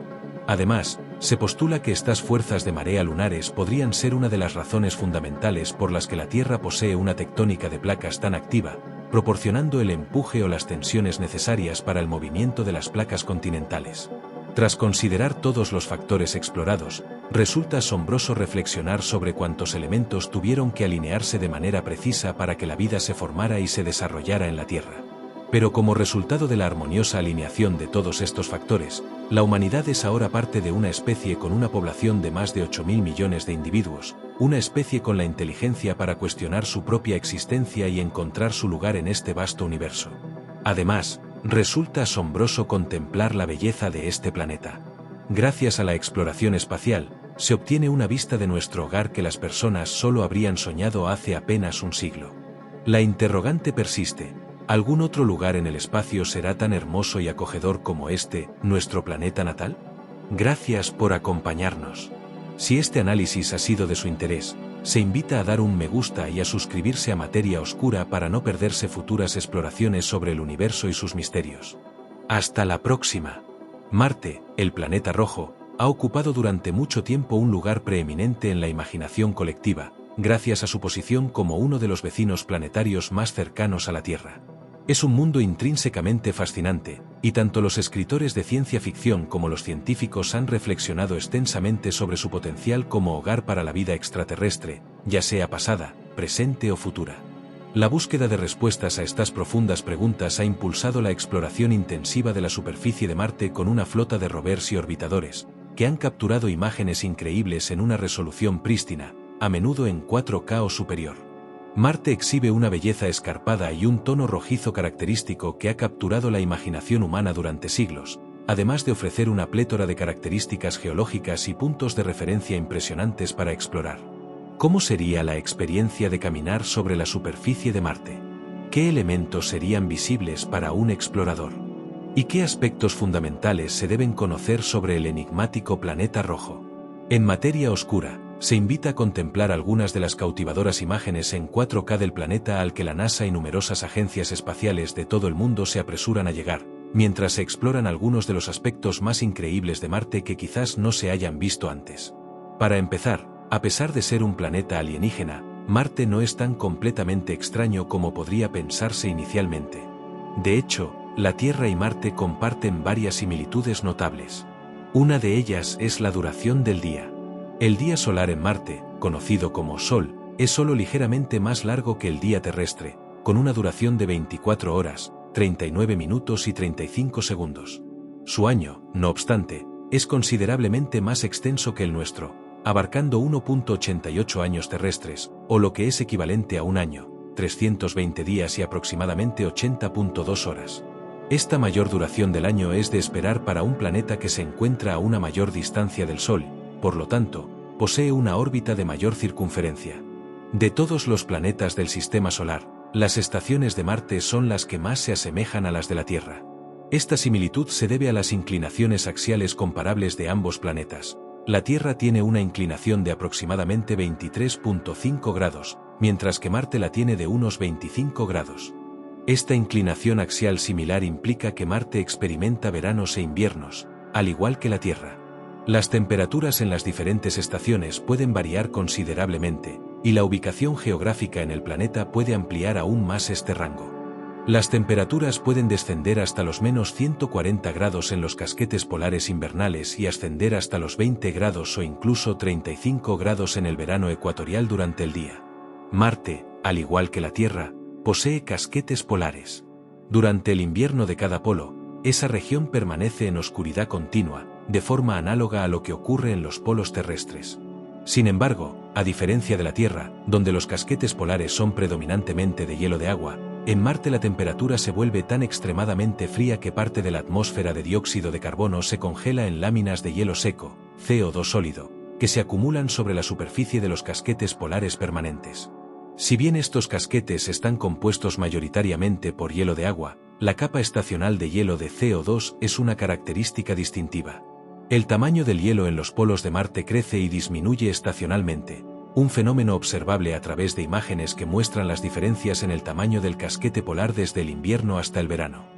Además, se postula que estas fuerzas de marea lunares podrían ser una de las razones fundamentales por las que la Tierra posee una tectónica de placas tan activa, proporcionando el empuje o las tensiones necesarias para el movimiento de las placas continentales. Tras considerar todos los factores explorados, resulta asombroso reflexionar sobre cuántos elementos tuvieron que alinearse de manera precisa para que la vida se formara y se desarrollara en la Tierra. Pero como resultado de la armoniosa alineación de todos estos factores, la humanidad es ahora parte de una especie con una población de más de 8.000 millones de individuos, una especie con la inteligencia para cuestionar su propia existencia y encontrar su lugar en este vasto universo. Además, resulta asombroso contemplar la belleza de este planeta. Gracias a la exploración espacial, se obtiene una vista de nuestro hogar que las personas solo habrían soñado hace apenas un siglo. La interrogante persiste. ¿Algún otro lugar en el espacio será tan hermoso y acogedor como este, nuestro planeta natal? Gracias por acompañarnos. Si este análisis ha sido de su interés, se invita a dar un me gusta y a suscribirse a Materia Oscura para no perderse futuras exploraciones sobre el universo y sus misterios. Hasta la próxima. Marte, el planeta rojo, ha ocupado durante mucho tiempo un lugar preeminente en la imaginación colectiva, gracias a su posición como uno de los vecinos planetarios más cercanos a la Tierra. Es un mundo intrínsecamente fascinante, y tanto los escritores de ciencia ficción como los científicos han reflexionado extensamente sobre su potencial como hogar para la vida extraterrestre, ya sea pasada, presente o futura. La búsqueda de respuestas a estas profundas preguntas ha impulsado la exploración intensiva de la superficie de Marte con una flota de rovers y orbitadores, que han capturado imágenes increíbles en una resolución prístina, a menudo en 4K o superior. Marte exhibe una belleza escarpada y un tono rojizo característico que ha capturado la imaginación humana durante siglos, además de ofrecer una plétora de características geológicas y puntos de referencia impresionantes para explorar. ¿Cómo sería la experiencia de caminar sobre la superficie de Marte? ¿Qué elementos serían visibles para un explorador? ¿Y qué aspectos fundamentales se deben conocer sobre el enigmático planeta rojo? En Materia Oscura, se invita a contemplar algunas de las cautivadoras imágenes en 4K del planeta al que la NASA y numerosas agencias espaciales de todo el mundo se apresuran a llegar, mientras se exploran algunos de los aspectos más increíbles de Marte que quizás no se hayan visto antes. Para empezar, a pesar de ser un planeta alienígena, Marte no es tan completamente extraño como podría pensarse inicialmente. De hecho, la Tierra y Marte comparten varias similitudes notables. Una de ellas es la duración del día. El día solar en Marte, conocido como Sol, es solo ligeramente más largo que el día terrestre, con una duración de 24 horas, 39 minutos y 35 segundos. Su año, no obstante, es considerablemente más extenso que el nuestro, abarcando 1.88 años terrestres, o lo que es equivalente a un año, 320 días y aproximadamente 80.2 horas. Esta mayor duración del año es de esperar para un planeta que se encuentra a una mayor distancia del Sol, por lo tanto, posee una órbita de mayor circunferencia. De todos los planetas del Sistema Solar, las estaciones de Marte son las que más se asemejan a las de la Tierra. Esta similitud se debe a las inclinaciones axiales comparables de ambos planetas. La Tierra tiene una inclinación de aproximadamente 23.5 grados, mientras que Marte la tiene de unos 25 grados. Esta inclinación axial similar implica que Marte experimenta veranos e inviernos, al igual que la Tierra. Las temperaturas en las diferentes estaciones pueden variar considerablemente, y la ubicación geográfica en el planeta puede ampliar aún más este rango. Las temperaturas pueden descender hasta los menos 140 grados en los casquetes polares invernales y ascender hasta los 20 grados o incluso 35 grados en el verano ecuatorial durante el día. Marte, al igual que la Tierra, posee casquetes polares. Durante el invierno de cada polo, esa región permanece en oscuridad continua, de forma análoga a lo que ocurre en los polos terrestres. Sin embargo, a diferencia de la Tierra, donde los casquetes polares son predominantemente de hielo de agua, en Marte la temperatura se vuelve tan extremadamente fría que parte de la atmósfera de dióxido de carbono se congela en láminas de hielo seco, CO2 sólido, que se acumulan sobre la superficie de los casquetes polares permanentes. Si bien estos casquetes están compuestos mayoritariamente por hielo de agua, la capa estacional de hielo de CO2 es una característica distintiva. El tamaño del hielo en los polos de Marte crece y disminuye estacionalmente, un fenómeno observable a través de imágenes que muestran las diferencias en el tamaño del casquete polar desde el invierno hasta el verano.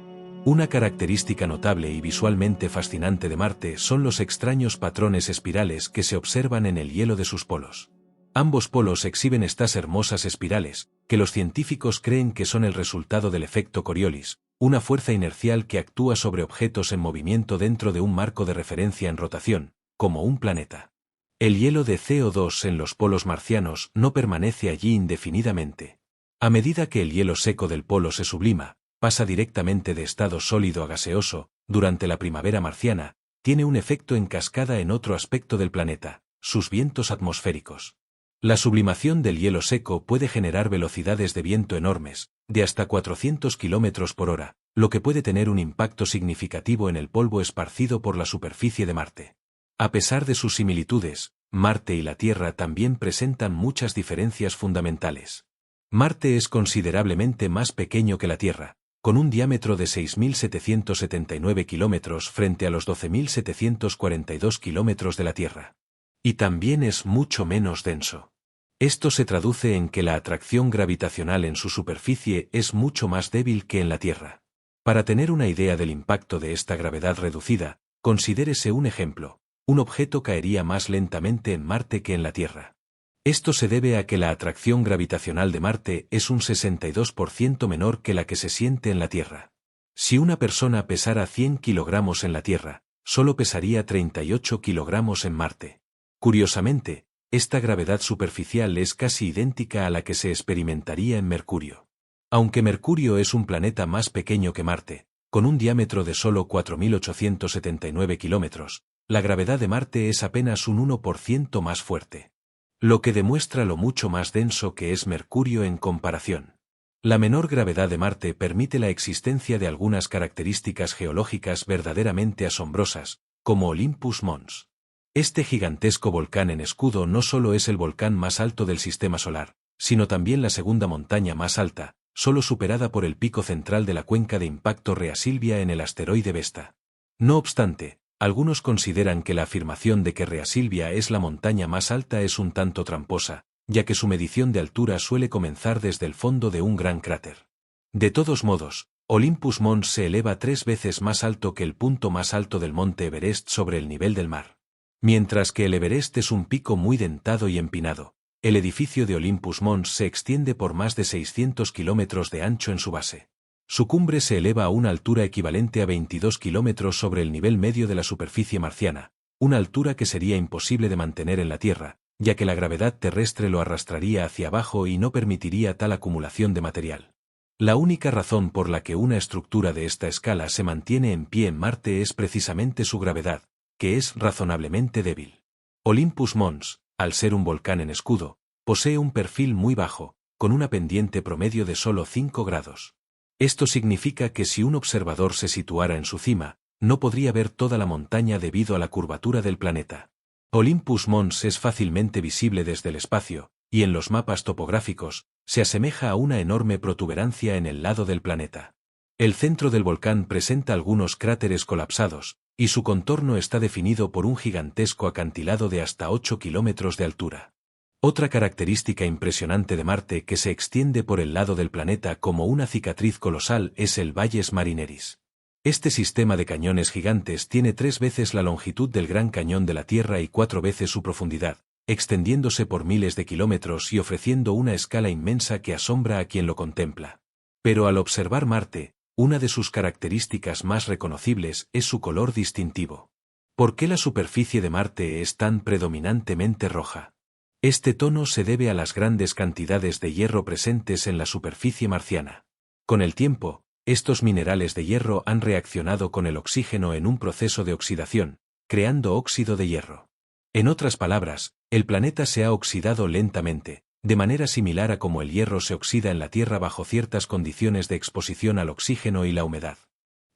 Una característica notable y visualmente fascinante de Marte son los extraños patrones espirales que se observan en el hielo de sus polos. Ambos polos exhiben estas hermosas espirales, que los científicos creen que son el resultado del efecto Coriolis, una fuerza inercial que actúa sobre objetos en movimiento dentro de un marco de referencia en rotación, como un planeta. El hielo de CO2 en los polos marcianos no permanece allí indefinidamente. A medida que el hielo seco del polo se sublima, pasa directamente de estado sólido a gaseoso, durante la primavera marciana, tiene un efecto en cascada en otro aspecto del planeta, sus vientos atmosféricos. La sublimación del hielo seco puede generar velocidades de viento enormes, de hasta 400 km por hora, lo que puede tener un impacto significativo en el polvo esparcido por la superficie de Marte. A pesar de sus similitudes, Marte y la Tierra también presentan muchas diferencias fundamentales. Marte es considerablemente más pequeño que la Tierra, con un diámetro de 6.779 kilómetros frente a los 12.742 kilómetros de la Tierra. Y también es mucho menos denso. Esto se traduce en que la atracción gravitacional en su superficie es mucho más débil que en la Tierra. Para tener una idea del impacto de esta gravedad reducida, considérese un ejemplo: un objeto caería más lentamente en Marte que en la Tierra. Esto se debe a que la atracción gravitacional de Marte es un 62% menor que la que se siente en la Tierra. Si una persona pesara 100 kilogramos en la Tierra, solo pesaría 38 kilogramos en Marte. Curiosamente, esta gravedad superficial es casi idéntica a la que se experimentaría en Mercurio. Aunque Mercurio es un planeta más pequeño que Marte, con un diámetro de solo 4.879 kilómetros, la gravedad de Marte es apenas un 1% más fuerte. Lo que demuestra lo mucho más denso que es Mercurio en comparación. La menor gravedad de Marte permite la existencia de algunas características geológicas verdaderamente asombrosas, como Olympus Mons. Este gigantesco volcán en escudo no solo es el volcán más alto del Sistema Solar, sino también la segunda montaña más alta, solo superada por el pico central de la cuenca de impacto Rhea Silvia en el asteroide Vesta. No obstante, algunos consideran que la afirmación de que Rhea Silvia es la montaña más alta es un tanto tramposa, ya que su medición de altura suele comenzar desde el fondo de un gran cráter. De todos modos, Olympus Mons se eleva 3 veces más alto que el punto más alto del monte Everest sobre el nivel del mar. Mientras que el Everest es un pico muy dentado y empinado, el edificio de Olympus Mons se extiende por más de 600 kilómetros de ancho en su base. Su cumbre se eleva a una altura equivalente a 22 kilómetros sobre el nivel medio de la superficie marciana, una altura que sería imposible de mantener en la Tierra, ya que la gravedad terrestre lo arrastraría hacia abajo y no permitiría tal acumulación de material. La única razón por la que una estructura de esta escala se mantiene en pie en Marte es precisamente su gravedad, que es razonablemente débil. Olympus Mons, al ser un volcán en escudo, posee un perfil muy bajo, con una pendiente promedio de solo 5 grados. Esto significa que si un observador se situara en su cima, no podría ver toda la montaña debido a la curvatura del planeta. Olympus Mons es fácilmente visible desde el espacio, y en los mapas topográficos, se asemeja a una enorme protuberancia en el lado del planeta. El centro del volcán presenta algunos cráteres colapsados, y su contorno está definido por un gigantesco acantilado de hasta 8 kilómetros de altura. Otra característica impresionante de Marte que se extiende por el lado del planeta como una cicatriz colosal es el Valles Marineris. Este sistema de cañones gigantes tiene 3 veces la longitud del Gran Cañón de la Tierra y 4 veces su profundidad, extendiéndose por miles de kilómetros y ofreciendo una escala inmensa que asombra a quien lo contempla. Pero al observar Marte, una de sus características más reconocibles es su color distintivo. ¿Por qué la superficie de Marte es tan predominantemente roja? Este tono se debe a las grandes cantidades de hierro presentes en la superficie marciana. Con el tiempo, estos minerales de hierro han reaccionado con el oxígeno en un proceso de oxidación, creando óxido de hierro. En otras palabras, el planeta se ha oxidado lentamente, de manera similar a como el hierro se oxida en la Tierra bajo ciertas condiciones de exposición al oxígeno y la humedad.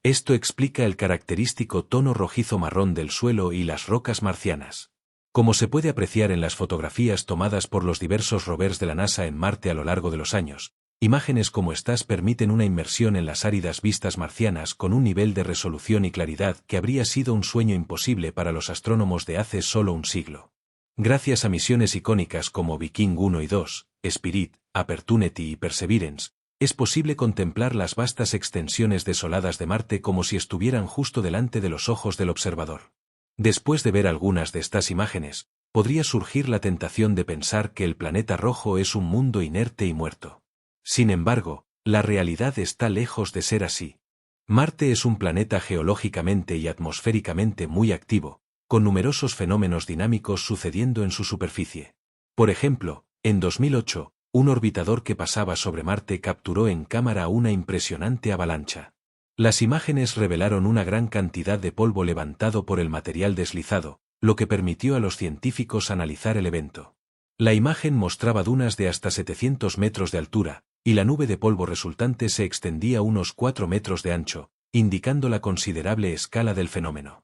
Esto explica el característico tono rojizo-marrón del suelo y las rocas marcianas. Como se puede apreciar en las fotografías tomadas por los diversos rovers de la NASA en Marte a lo largo de los años, imágenes como estas permiten una inmersión en las áridas vistas marcianas con un nivel de resolución y claridad que habría sido un sueño imposible para los astrónomos de hace solo un siglo. Gracias a misiones icónicas como Viking 1 y 2, Spirit, Opportunity y Perseverance, es posible contemplar las vastas extensiones desoladas de Marte como si estuvieran justo delante de los ojos del observador. Después de ver algunas de estas imágenes, podría surgir la tentación de pensar que el planeta rojo es un mundo inerte y muerto. Sin embargo, la realidad está lejos de ser así. Marte es un planeta geológicamente y atmosféricamente muy activo, con numerosos fenómenos dinámicos sucediendo en su superficie. Por ejemplo, en 2008, un orbitador que pasaba sobre Marte capturó en cámara una impresionante avalancha. Las imágenes revelaron una gran cantidad de polvo levantado por el material deslizado, lo que permitió a los científicos analizar el evento. La imagen mostraba dunas de hasta 700 metros de altura, y la nube de polvo resultante se extendía unos 4 metros de ancho, indicando la considerable escala del fenómeno.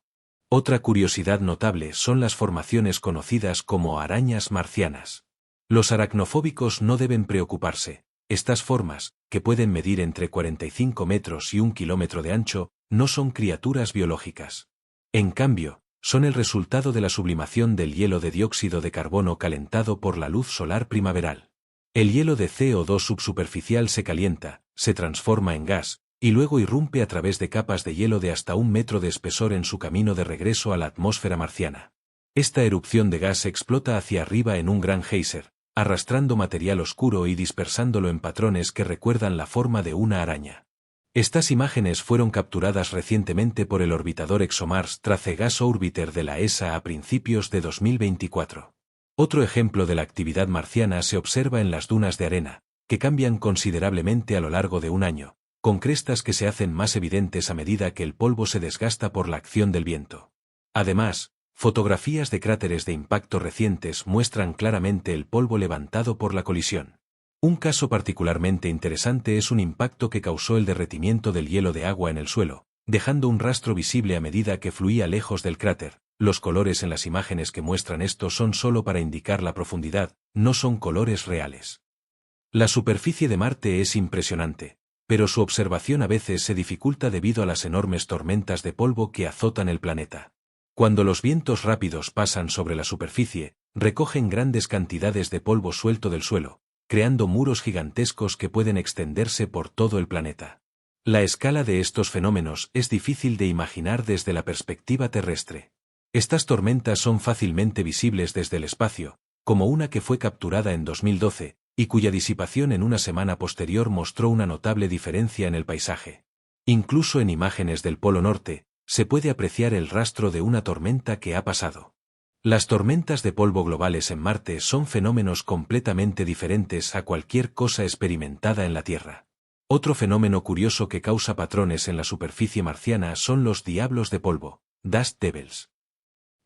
Otra curiosidad notable son las formaciones conocidas como arañas marcianas. Los aracnofóbicos no deben preocuparse. Estas formas, que pueden medir entre 45 metros y 1 kilómetro de ancho, no son criaturas biológicas. En cambio, son el resultado de la sublimación del hielo de dióxido de carbono calentado por la luz solar primaveral. El hielo de CO2 subsuperficial se calienta, se transforma en gas, y luego irrumpe a través de capas de hielo de hasta 1 metro de espesor en su camino de regreso a la atmósfera marciana. Esta erupción de gas explota hacia arriba en un gran geyser, arrastrando material oscuro y dispersándolo en patrones que recuerdan la forma de una araña. Estas imágenes fueron capturadas recientemente por el orbitador ExoMars Trace Gas Orbiter de la ESA a principios de 2024. Otro ejemplo de la actividad marciana se observa en las dunas de arena, que cambian considerablemente a lo largo de un año, con crestas que se hacen más evidentes a medida que el polvo se desgasta por la acción del viento. Además, fotografías de cráteres de impacto recientes muestran claramente el polvo levantado por la colisión. Un caso particularmente interesante es un impacto que causó el derretimiento del hielo de agua en el suelo, dejando un rastro visible a medida que fluía lejos del cráter. Los colores en las imágenes que muestran esto son solo para indicar la profundidad, no son colores reales. La superficie de Marte es impresionante, pero su observación a veces se dificulta debido a las enormes tormentas de polvo que azotan el planeta. Cuando los vientos rápidos pasan sobre la superficie, recogen grandes cantidades de polvo suelto del suelo, creando muros gigantescos que pueden extenderse por todo el planeta. La escala de estos fenómenos es difícil de imaginar desde la perspectiva terrestre. Estas tormentas son fácilmente visibles desde el espacio, como una que fue capturada en 2012, y cuya disipación en una semana posterior mostró una notable diferencia en el paisaje. Incluso en imágenes del Polo Norte, se puede apreciar el rastro de una tormenta que ha pasado. Las tormentas de polvo globales en Marte son fenómenos completamente diferentes a cualquier cosa experimentada en la Tierra. Otro fenómeno curioso que causa patrones en la superficie marciana son los diablos de polvo, dust devils.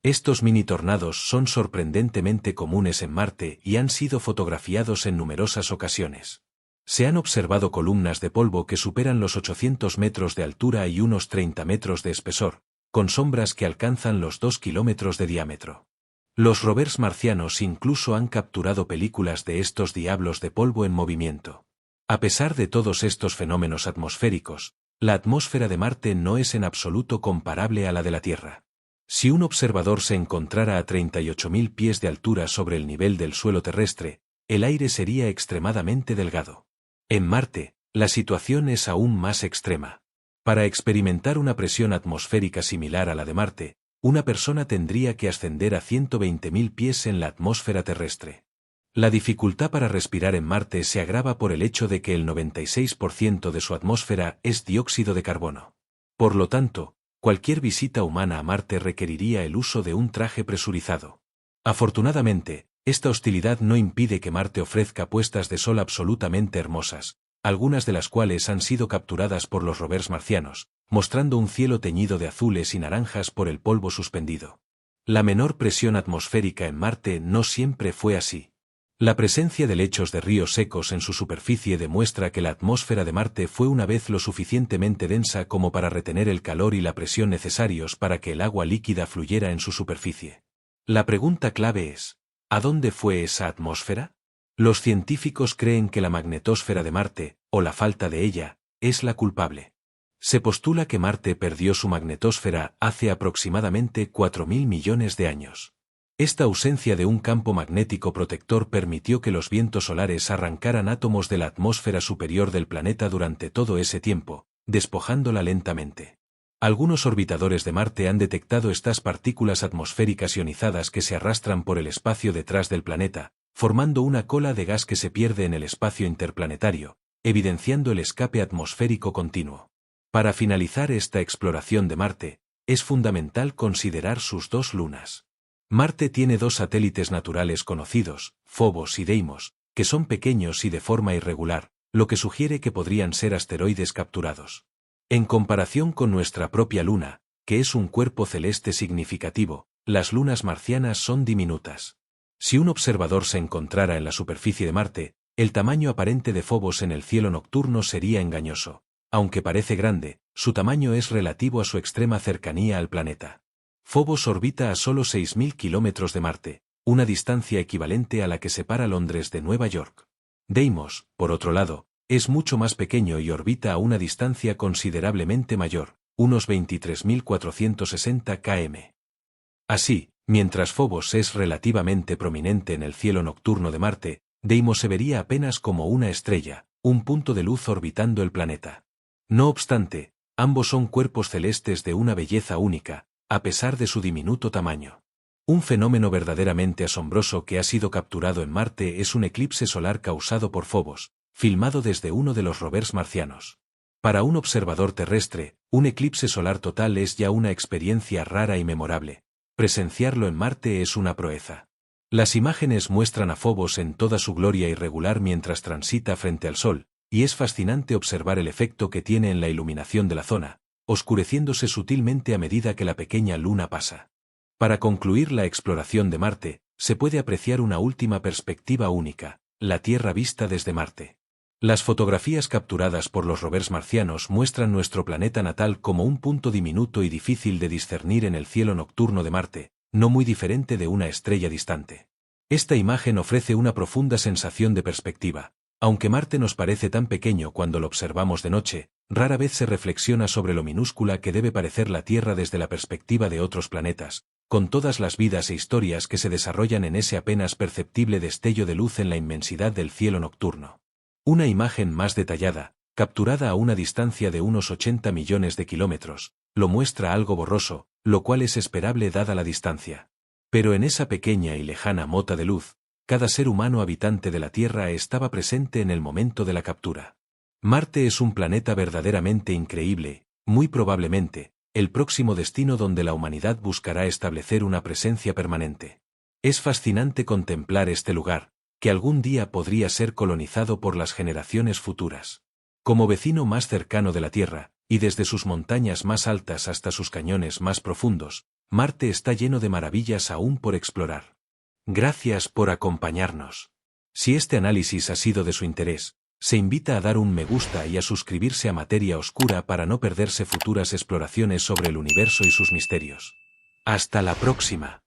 Estos mini tornados son sorprendentemente comunes en Marte y han sido fotografiados en numerosas ocasiones. Se han observado columnas de polvo que superan los 800 metros de altura y unos 30 metros de espesor, con sombras que alcanzan los 2 kilómetros de diámetro. Los rovers marcianos incluso han capturado películas de estos diablos de polvo en movimiento. A pesar de todos estos fenómenos atmosféricos, la atmósfera de Marte no es en absoluto comparable a la de la Tierra. Si un observador se encontrara a 38.000 pies de altura sobre el nivel del suelo terrestre, el aire sería extremadamente delgado. En Marte, la situación es aún más extrema. Para experimentar una presión atmosférica similar a la de Marte, una persona tendría que ascender a 120.000 pies en la atmósfera terrestre. La dificultad para respirar en Marte se agrava por el hecho de que el 96% de su atmósfera es dióxido de carbono. Por lo tanto, cualquier visita humana a Marte requeriría el uso de un traje presurizado. Afortunadamente, esta hostilidad no impide que Marte ofrezca puestas de sol absolutamente hermosas, algunas de las cuales han sido capturadas por los rovers marcianos, mostrando un cielo teñido de azules y naranjas por el polvo suspendido. La menor presión atmosférica en Marte no siempre fue así. La presencia de lechos de ríos secos en su superficie demuestra que la atmósfera de Marte fue una vez lo suficientemente densa como para retener el calor y la presión necesarios para que el agua líquida fluyera en su superficie. La pregunta clave es, ¿a dónde fue esa atmósfera? Los científicos creen que la magnetosfera de Marte, o la falta de ella, es la culpable. Se postula que Marte perdió su magnetosfera hace aproximadamente 4.000 millones de años. Esta ausencia de un campo magnético protector permitió que los vientos solares arrancaran átomos de la atmósfera superior del planeta durante todo ese tiempo, despojándola lentamente. Algunos orbitadores de Marte han detectado estas partículas atmosféricas ionizadas que se arrastran por el espacio detrás del planeta, formando una cola de gas que se pierde en el espacio interplanetario, evidenciando el escape atmosférico continuo. Para finalizar esta exploración de Marte, es fundamental considerar sus dos lunas. Marte tiene dos satélites naturales conocidos, Phobos y Deimos, que son pequeños y de forma irregular, lo que sugiere que podrían ser asteroides capturados. En comparación con nuestra propia Luna, que es un cuerpo celeste significativo, las lunas marcianas son diminutas. Si un observador se encontrara en la superficie de Marte, el tamaño aparente de Phobos en el cielo nocturno sería engañoso. Aunque parece grande, su tamaño es relativo a su extrema cercanía al planeta. Phobos orbita a solo 6.000 kilómetros de Marte, una distancia equivalente a la que separa Londres de Nueva York. Deimos, por otro lado, es mucho más pequeño y orbita a una distancia considerablemente mayor, unos 23.460 km. Así, mientras Phobos es relativamente prominente en el cielo nocturno de Marte, Deimos se vería apenas como una estrella, un punto de luz orbitando el planeta. No obstante, ambos son cuerpos celestes de una belleza única, a pesar de su diminuto tamaño. Un fenómeno verdaderamente asombroso que ha sido capturado en Marte es un eclipse solar causado por Phobos, filmado desde uno de los rovers marcianos. Para un observador terrestre, un eclipse solar total es ya una experiencia rara y memorable. Presenciarlo en Marte es una proeza. Las imágenes muestran a Phobos en toda su gloria irregular mientras transita frente al Sol, y es fascinante observar el efecto que tiene en la iluminación de la zona, oscureciéndose sutilmente a medida que la pequeña luna pasa. Para concluir la exploración de Marte, se puede apreciar una última perspectiva única, la Tierra vista desde Marte. Las fotografías capturadas por los rovers marcianos muestran nuestro planeta natal como un punto diminuto y difícil de discernir en el cielo nocturno de Marte, no muy diferente de una estrella distante. Esta imagen ofrece una profunda sensación de perspectiva, Aunque Marte nos parece tan pequeño cuando lo observamos de noche, rara vez se reflexiona sobre lo minúscula que debe parecer la Tierra desde la perspectiva de otros planetas, con todas las vidas e historias que se desarrollan en ese apenas perceptible destello de luz en la inmensidad del cielo nocturno. Una imagen más detallada, capturada a una distancia de unos 80 millones de kilómetros, lo muestra algo borroso, lo cual es esperable dada la distancia. Pero en esa pequeña y lejana mota de luz, cada ser humano habitante de la Tierra estaba presente en el momento de la captura. Marte es un planeta verdaderamente increíble, muy probablemente, el próximo destino donde la humanidad buscará establecer una presencia permanente. Es fascinante contemplar este lugar, que algún día podría ser colonizado por las generaciones futuras. Como vecino más cercano de la Tierra, y desde sus montañas más altas hasta sus cañones más profundos, Marte está lleno de maravillas aún por explorar. Gracias por acompañarnos. Si este análisis ha sido de su interés, se invita a dar un me gusta y a suscribirse a Materia Oscura para no perderse futuras exploraciones sobre el universo y sus misterios. Hasta la próxima.